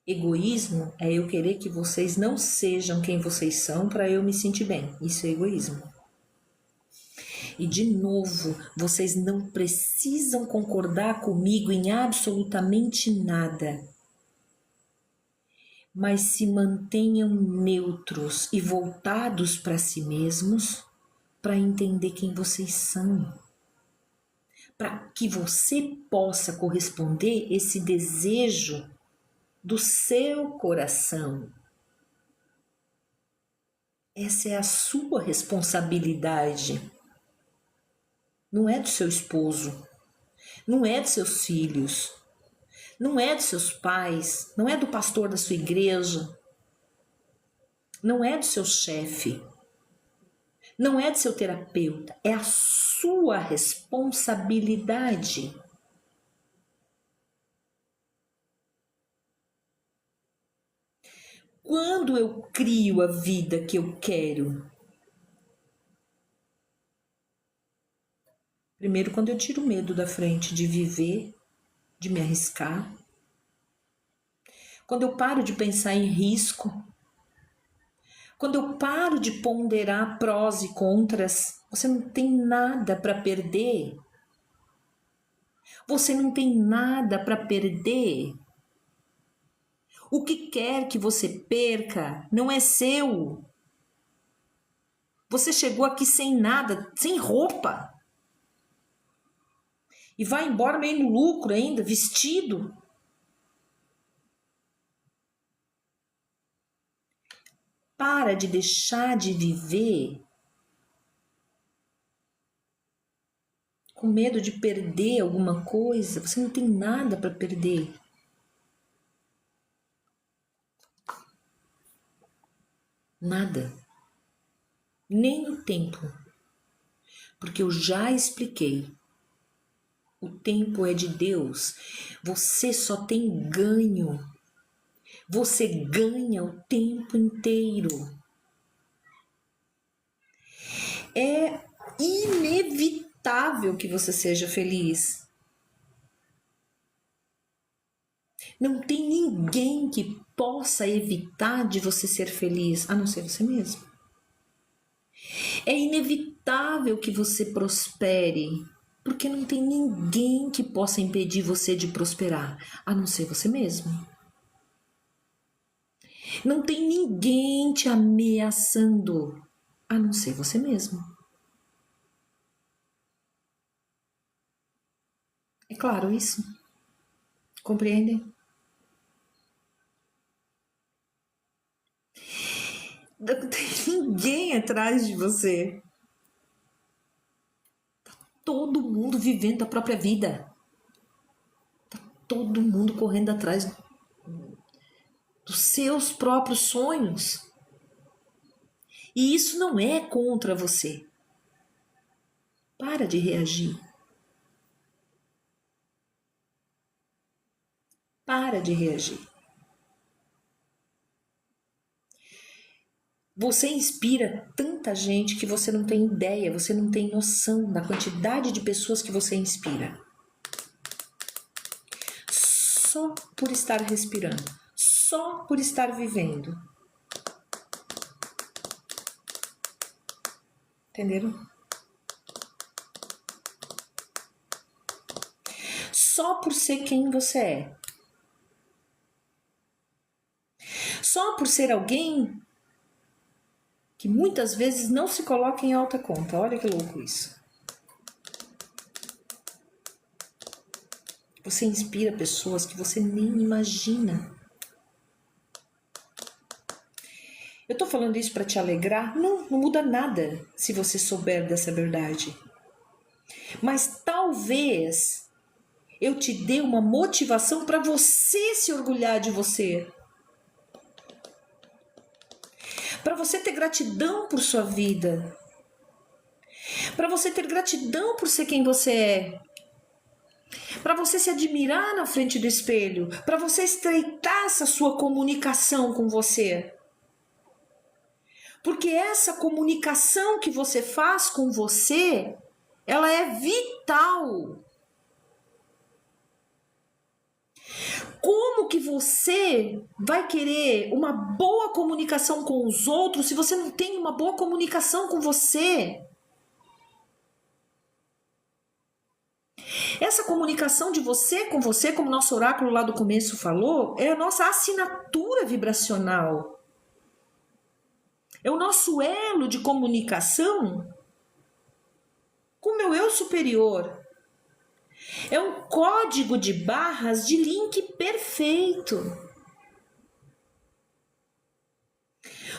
Egoísmo é eu querer que vocês não sejam quem vocês são para eu me sentir bem. Isso é egoísmo. E de novo, vocês não precisam concordar comigo em absolutamente nada. Mas se mantenham neutros e voltados para si mesmos para entender quem vocês são. Para que você possa corresponder esse desejo do seu coração. Essa é a sua responsabilidade. Não é do seu esposo, não é dos seus filhos, não é dos seus pais, não é do pastor da sua igreja, não é do seu chefe, não é do seu terapeuta, é a sua responsabilidade. Quando eu crio a vida que eu quero, Primeiro, quando eu tiro o medo da frente de viver, de me arriscar. Quando eu paro de pensar em risco. Quando eu paro de ponderar prós e contras. Você não tem nada para perder. Você não tem nada para perder. O que quer que você perca não é seu. Você chegou aqui sem nada, sem roupa. E vai embora meio no lucro ainda, vestido. Para de deixar de viver com medo de perder alguma coisa. Você não tem nada para perder. Nada. Nem o tempo. Porque eu já expliquei. O tempo é de Deus. Você só tem ganho. Você ganha o tempo inteiro. É inevitável que você seja feliz. Não tem ninguém que possa evitar de você ser feliz, a não ser você mesmo. É inevitável que você prospere, porque não tem ninguém que possa impedir você de prosperar, a não ser você mesmo. Não tem ninguém te ameaçando, a não ser você mesmo. É claro isso? Compreendem? Não tem ninguém atrás de você. Tá todo mundo vivendo a própria vida. Tá todo mundo correndo atrás dos seus próprios sonhos. E isso não é contra você. Para de reagir. Para de reagir. Você inspira tanta gente que você não tem ideia, você não tem noção da quantidade de pessoas que você inspira. Só por estar respirando, só por estar vivendo. Entenderam? Só por ser quem você é. Só por ser alguém que muitas vezes não se coloca em alta conta. Olha que louco isso. Você inspira pessoas que você nem imagina. Eu tô falando isso para te alegrar? Não, não muda nada se você souber dessa verdade. Mas talvez eu te dê uma motivação para você se orgulhar de você. Para você ter gratidão por sua vida. Para você ter gratidão por ser quem você é. Para você se admirar na frente do espelho. Para você estreitar essa sua comunicação com você. Porque essa comunicação que você faz com você, ela é vital. Como que você vai querer uma boa comunicação com os outros se você não tem uma boa comunicação com você? Essa comunicação de você com você, como nosso oráculo lá do começo falou, é a nossa assinatura vibracional. É o nosso elo de comunicação com o meu eu superior. É um código de barras de link perfeito.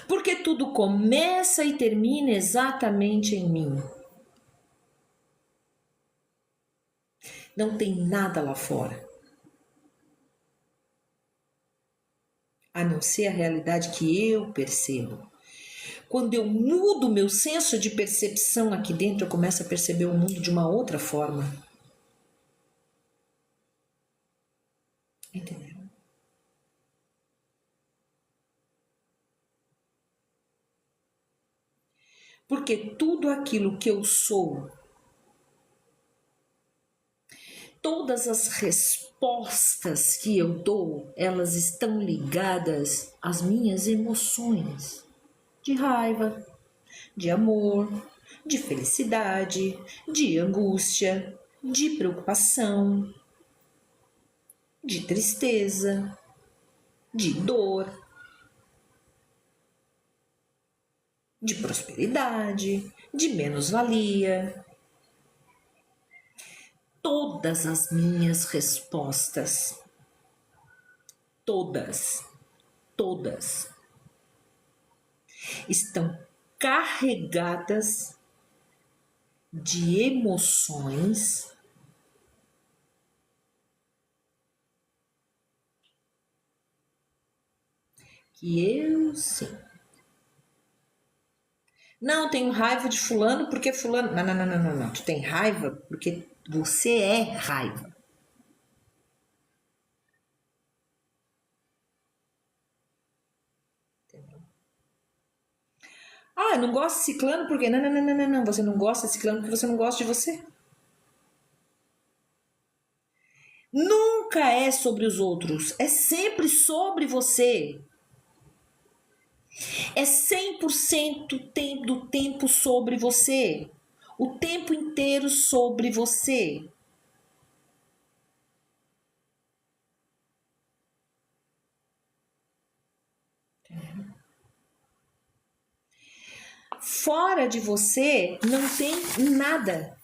Porque tudo começa e termina exatamente em mim. Não tem nada lá fora. A não ser a realidade que eu percebo. Quando eu mudo meu senso de percepção aqui dentro, eu começo a perceber o mundo de uma outra forma. Entenderam? Porque tudo aquilo que eu sou todas as respostas que eu dou, elas estão ligadas às minhas emoções de raiva, de amor, de felicidade, de angústia, de preocupação, de tristeza, de dor, de prosperidade, de menos-valia. Todas as minhas respostas, todas, estão carregadas de emoções que eu sei. Não, tenho raiva de fulano porque fulano... Não. Tu tem raiva porque você é raiva. Entendeu? Ah, eu não gosto de ciclano porque... Não. Você não gosta de ciclano porque você não gosta de você. Nunca é sobre os outros. É sempre sobre você. É 100% do tempo sobre você. O tempo inteiro sobre você. Fora de você não tem nada.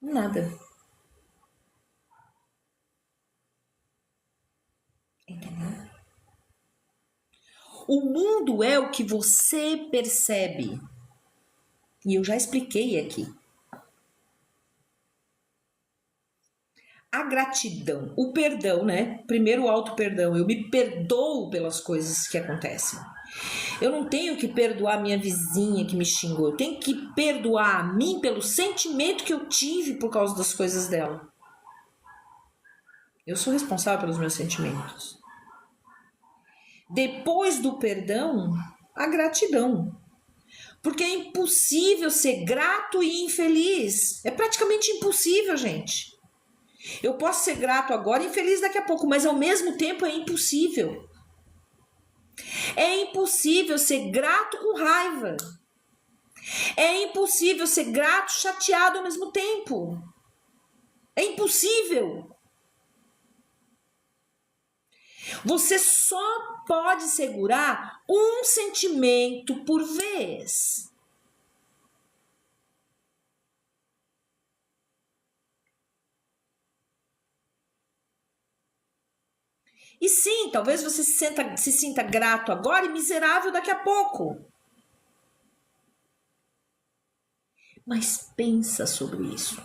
Nada. Entendeu? O mundo é o que você percebe. E eu já expliquei aqui. A gratidão, o perdão, né? Primeiro o auto-perdão. Eu me perdoo pelas coisas que acontecem. Eu não tenho que perdoar minha vizinha que me xingou. Eu tenho que perdoar a mim pelo sentimento que eu tive por causa das coisas dela. Eu sou responsável pelos meus sentimentos. Depois do perdão, a gratidão. Porque é impossível ser grato e infeliz. É praticamente impossível, gente. Eu posso ser grato agora e infeliz daqui a pouco, mas ao mesmo tempo é impossível. É impossível ser grato com raiva. É impossível ser grato e chateado ao mesmo tempo. É impossível. Você só pode segurar um sentimento por vez. E sim, talvez você se sinta grato agora e miserável daqui a pouco. Mas pensa sobre isso.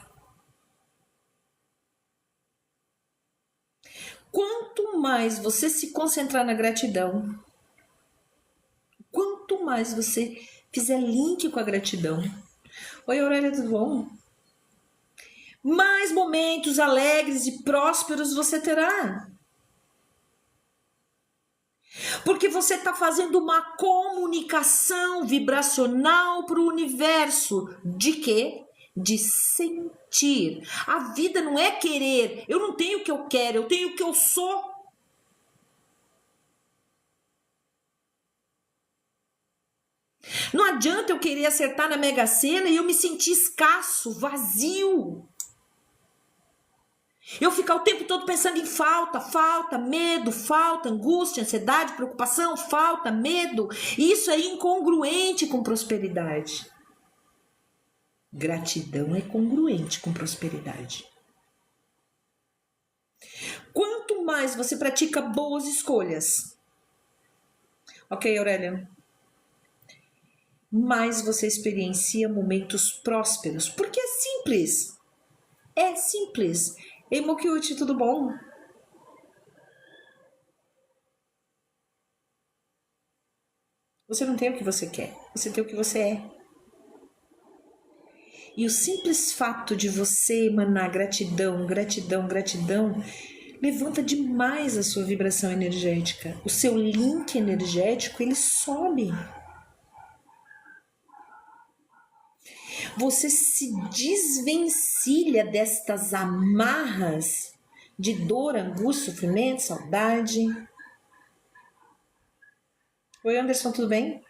Quanto mais você se concentrar na gratidão, quanto mais você fizer link com a gratidão. Oi, Aurélia, tudo bom? Mais momentos alegres e prósperos você terá. Porque você está fazendo uma comunicação vibracional para o universo. De quê? De sentir. A vida não é querer. Eu não tenho o que eu quero, eu tenho o que eu sou. Não adianta eu querer acertar na Mega Sena e eu me sentir escasso, vazio. Eu ficar o tempo todo pensando em falta, medo, falta, angústia, ansiedade, preocupação, falta, medo. Isso é incongruente com prosperidade. Gratidão é congruente com prosperidade. Quanto mais você pratica boas escolhas, ok, Aurélia? Mais você experiencia momentos prósperos. Porque é simples. É simples. Ei, Mokiuchi, tudo bom? Você não tem o que você quer. Você tem o que você é. E o simples fato de você emanar gratidão, levanta demais a sua vibração energética. O seu link energético, ele sobe. Você se desvencilha destas amarras de dor, angústia, sofrimento, saudade. Oi, Anderson, tudo bem?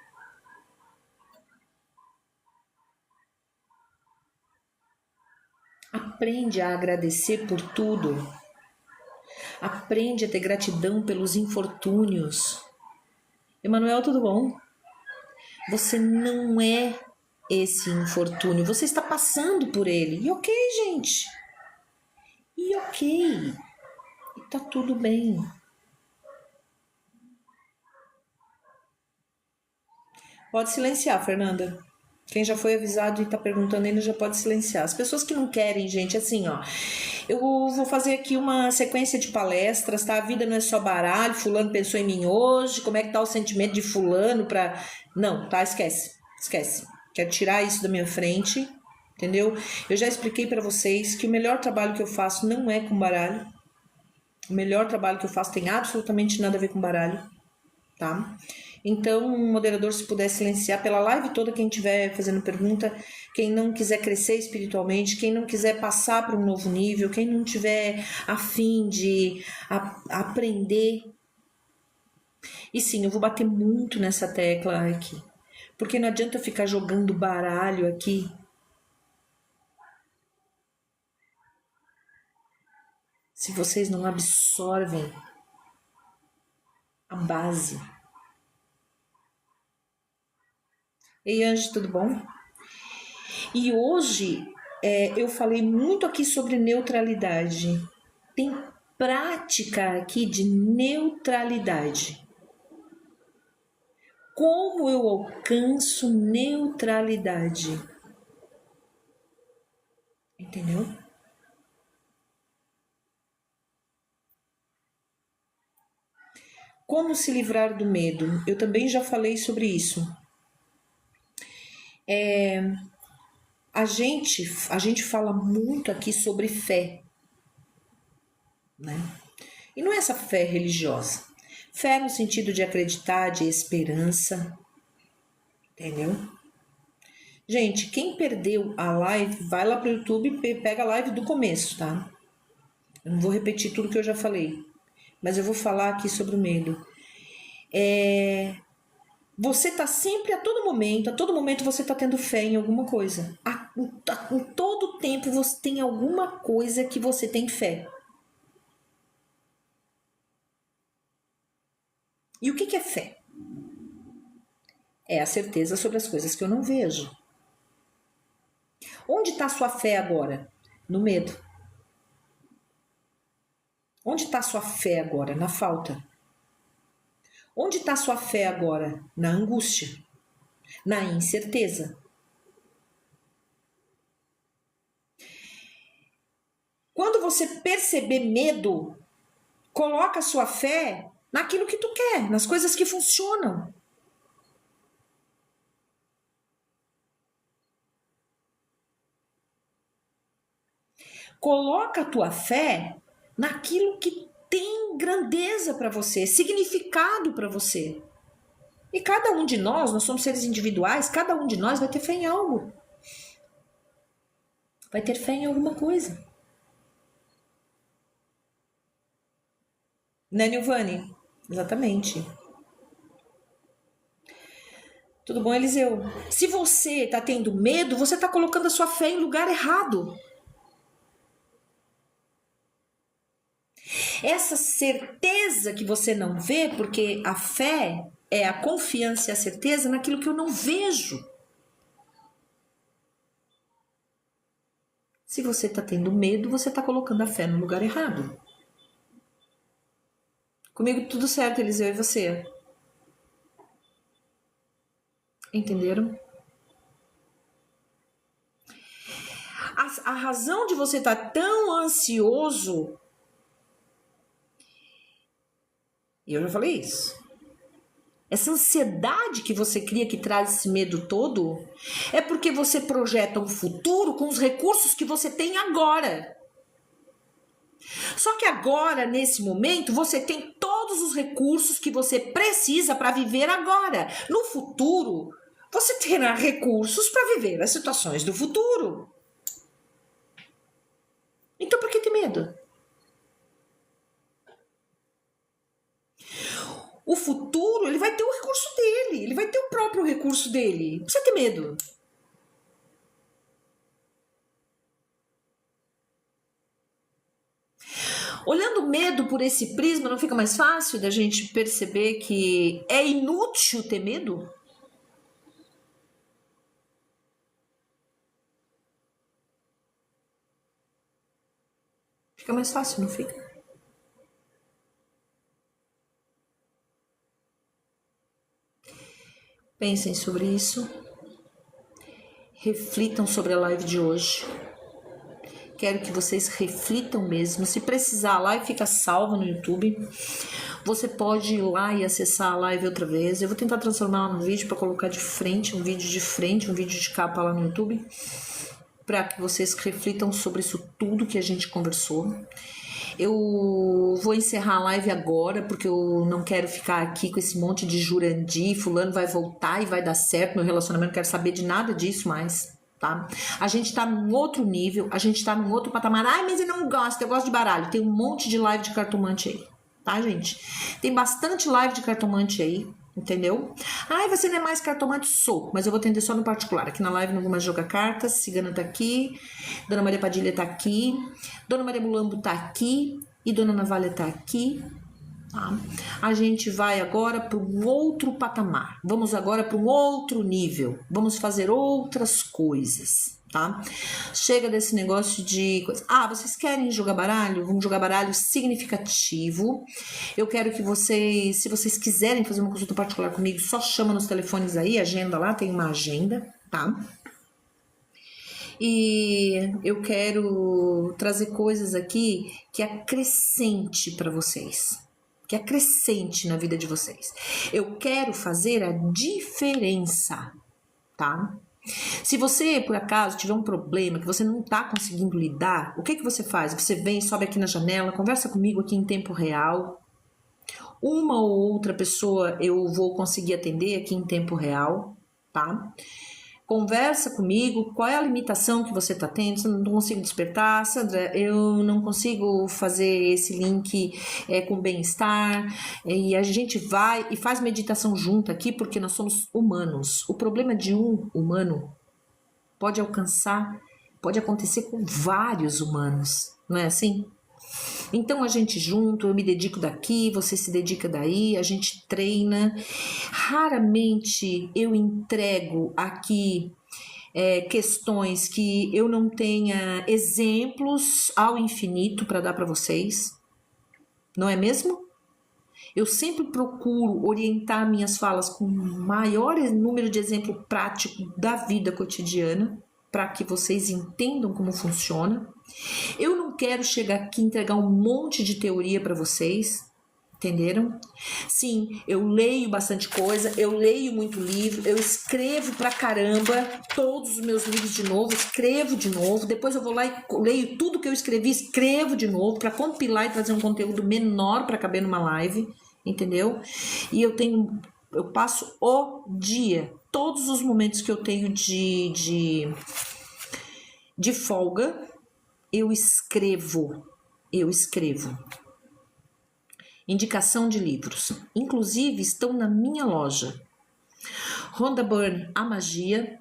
Aprende a agradecer por tudo. Aprende a ter gratidão pelos infortúnios. Emanuel, tudo bom? Você não é esse infortúnio, você está passando por ele. E ok, gente. E ok. E tá tudo bem. Pode silenciar, Fernanda. Quem já foi avisado e tá perguntando ainda já pode silenciar. As pessoas que não querem, gente, assim, ó. Eu vou fazer aqui uma sequência de palestras, tá? A vida não é só baralho, fulano pensou em mim hoje, como é que tá o sentimento de fulano pra... Não, tá? Esquece. Quero tirar isso da minha frente, entendeu? Eu já expliquei pra vocês que o melhor trabalho que eu faço não é com baralho. O melhor trabalho que eu faço tem absolutamente nada a ver com baralho, tá? Então, um moderador, se puder silenciar pela live toda, quem estiver fazendo pergunta, quem não quiser crescer espiritualmente, quem não quiser passar para um novo nível, quem não tiver a fim de aprender. E sim, eu vou bater muito nessa tecla aqui, porque não adianta eu ficar jogando baralho aqui. Se vocês não absorvem a base. Ei, Ange, tudo bom? E hoje eu falei muito aqui sobre neutralidade. Tem prática aqui de neutralidade. Como eu alcanço neutralidade? Entendeu? Como se livrar do medo? Eu também já falei sobre isso. A gente fala muito aqui sobre fé, né? E não é essa fé religiosa. Fé no sentido de acreditar, de esperança, entendeu? Gente, quem perdeu a live, vai lá pro YouTube e pega a live do começo, tá? Eu não vou repetir tudo que eu já falei, mas eu vou falar aqui sobre o medo. Você tá sempre, a todo momento você tá tendo fé em alguma coisa. Em todo tempo você tem alguma coisa que você tem fé. E o que é fé? É a certeza sobre as coisas que eu não vejo. Onde está sua fé agora? No medo. Onde está sua fé agora? Na falta. Onde está sua fé agora? Na angústia. Na incerteza. Quando você perceber medo, coloca a sua fé naquilo que tu quer, nas coisas que funcionam. Coloca a tua fé naquilo que tem grandeza para você, significado para você. E cada um de nós somos seres individuais, cada um de nós vai ter fé em algo. Vai ter fé em alguma coisa. Né, Nilvane? Exatamente. Tudo bom, Eliseu? Se você tá tendo medo, você tá colocando a sua fé em lugar errado. Essa certeza que você não vê, porque a fé é a confiança e a certeza naquilo que eu não vejo. Se você tá tendo medo, você tá colocando a fé no lugar errado. Comigo tudo certo, Eliseu, e você? Entenderam? A razão de você estar tão ansioso, e eu já falei isso, essa ansiedade que você cria que traz esse medo todo, é porque você projeta um futuro com os recursos que você tem agora. Só que agora, nesse momento, você tem todos os recursos que você precisa para viver agora. No futuro, você terá recursos para viver as situações do futuro. Então, por que ter medo? O futuro, ele vai ter o recurso dele, ele vai ter o próprio recurso dele. Não precisa ter medo. Olhando o medo por esse prisma, não fica mais fácil da gente perceber que é inútil ter medo? Fica mais fácil, não fica? Pensem sobre isso. Reflitam sobre a live de hoje. Quero que vocês reflitam mesmo. Se precisar, a live fica salva no YouTube. Você pode ir lá e acessar a live outra vez. Eu vou tentar transformar num vídeo para colocar de frente, um vídeo de capa lá no YouTube, para que vocês reflitam sobre isso tudo que a gente conversou. Eu vou encerrar a live agora, porque eu não quero ficar aqui com esse monte de Jurandir, fulano vai voltar e vai dar certo, meu relacionamento, não quero saber de nada disso mais. Tá? A gente tá num outro nível, a gente tá num outro patamar. Ai, mas eu não gosto, eu gosto de baralho. Tem um monte de live de cartomante aí, tá, gente? Tem bastante live de cartomante aí, entendeu? Ai, você não é mais cartomante? Sou, mas eu vou atender só no particular. Aqui na live não vou mais jogar cartas. Cigana tá aqui, Dona Maria Padilha tá aqui, Dona Maria Mulambo tá aqui e Dona Navalha tá aqui. Tá? A gente vai agora para um outro patamar, vamos agora para um outro nível, vamos fazer outras coisas, tá? Chega desse negócio de coisa. Ah, vocês querem jogar baralho? Vamos jogar baralho significativo. Eu quero que vocês, se vocês quiserem fazer uma consulta particular comigo, só chama nos telefones aí, agenda lá, tem uma agenda, tá? E eu quero trazer coisas aqui que acrescente para vocês, que acrescente na vida de vocês. Eu quero fazer a diferença, tá? Se você, por acaso, tiver um problema que você não tá conseguindo lidar, o que você faz? Você vem, sobe aqui na janela, conversa comigo aqui em tempo real. Uma ou outra pessoa eu vou conseguir atender aqui em tempo real, tá? Conversa comigo, qual é a limitação que você está tendo? Eu não consigo despertar, Sandra, eu não consigo fazer esse link com bem-estar, e a gente vai e faz meditação junto aqui, porque nós somos humanos. O problema de um humano pode acontecer com vários humanos, não é assim? Então a gente junto, eu me dedico daqui, você se dedica daí, a gente treina. Raramente eu entrego aqui questões que eu não tenha exemplos ao infinito para dar para vocês, não é mesmo? Eu sempre procuro orientar minhas falas com o maior número de exemplo prático da vida cotidiana, para que vocês entendam como funciona. Eu não quero chegar aqui e entregar um monte de teoria para vocês, entenderam? Sim, eu leio bastante coisa, eu leio muito livro, eu escrevo pra caramba todos os meus livros de novo, escrevo de novo, depois eu vou lá e leio tudo que eu escrevi, escrevo de novo para compilar e trazer um conteúdo menor para caber numa live, entendeu? E eu passo o dia, todos os momentos que eu tenho de folga, eu escrevo. Indicação de livros. Inclusive, estão na minha loja. Rhonda Byrne, A Magia.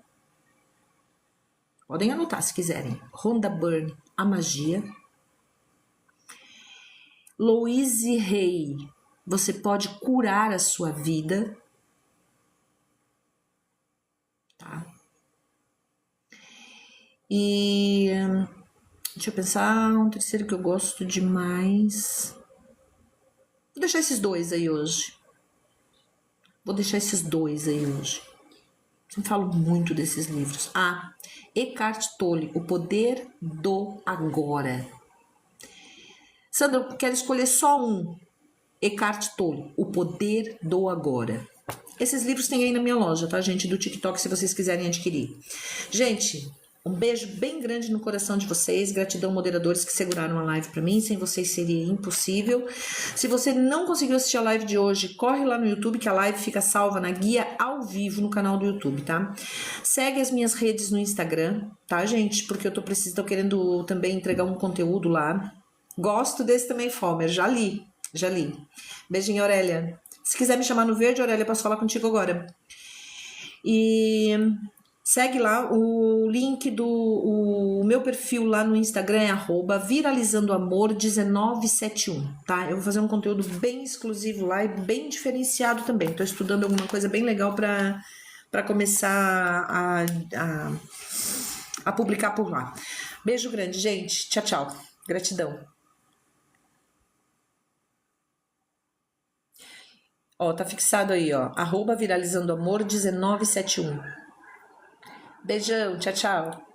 Podem anotar se quiserem. Rhonda Byrne, A Magia. Louise Hay, Você Pode Curar a Sua Vida. Tá? E deixa eu pensar, um terceiro que eu gosto demais. Vou deixar esses dois aí hoje. Eu falo muito desses livros. Eckhart Tolle, O Poder do Agora. Sandra, eu quero escolher só um. Eckhart Tolle, O Poder do Agora. Esses livros tem aí na minha loja, tá, gente? Do TikTok, se vocês quiserem adquirir. Gente, Um beijo bem grande no coração de vocês. Gratidão, moderadores que seguraram a live para mim. Sem vocês seria impossível. Se você não conseguiu assistir a live de hoje, corre lá no YouTube que a live fica salva na guia ao vivo no canal do YouTube, tá? Segue as minhas redes no Instagram, tá, gente? Porque eu tô querendo também entregar um conteúdo lá. Gosto desse também, Fomer. Já li. Beijinho, Aurélia. Se quiser me chamar no verde, Aurélia, posso falar contigo agora. E segue lá o link o meu perfil lá no Instagram é @viralizandoamor1971, tá? Eu vou fazer um conteúdo bem exclusivo lá e bem diferenciado também. Tô estudando alguma coisa bem legal para começar a publicar por lá. Beijo grande, gente. Tchau, tchau. Gratidão. Ó, tá fixado aí, ó. @viralizandoamor1971. Beijão, tchau, tchau.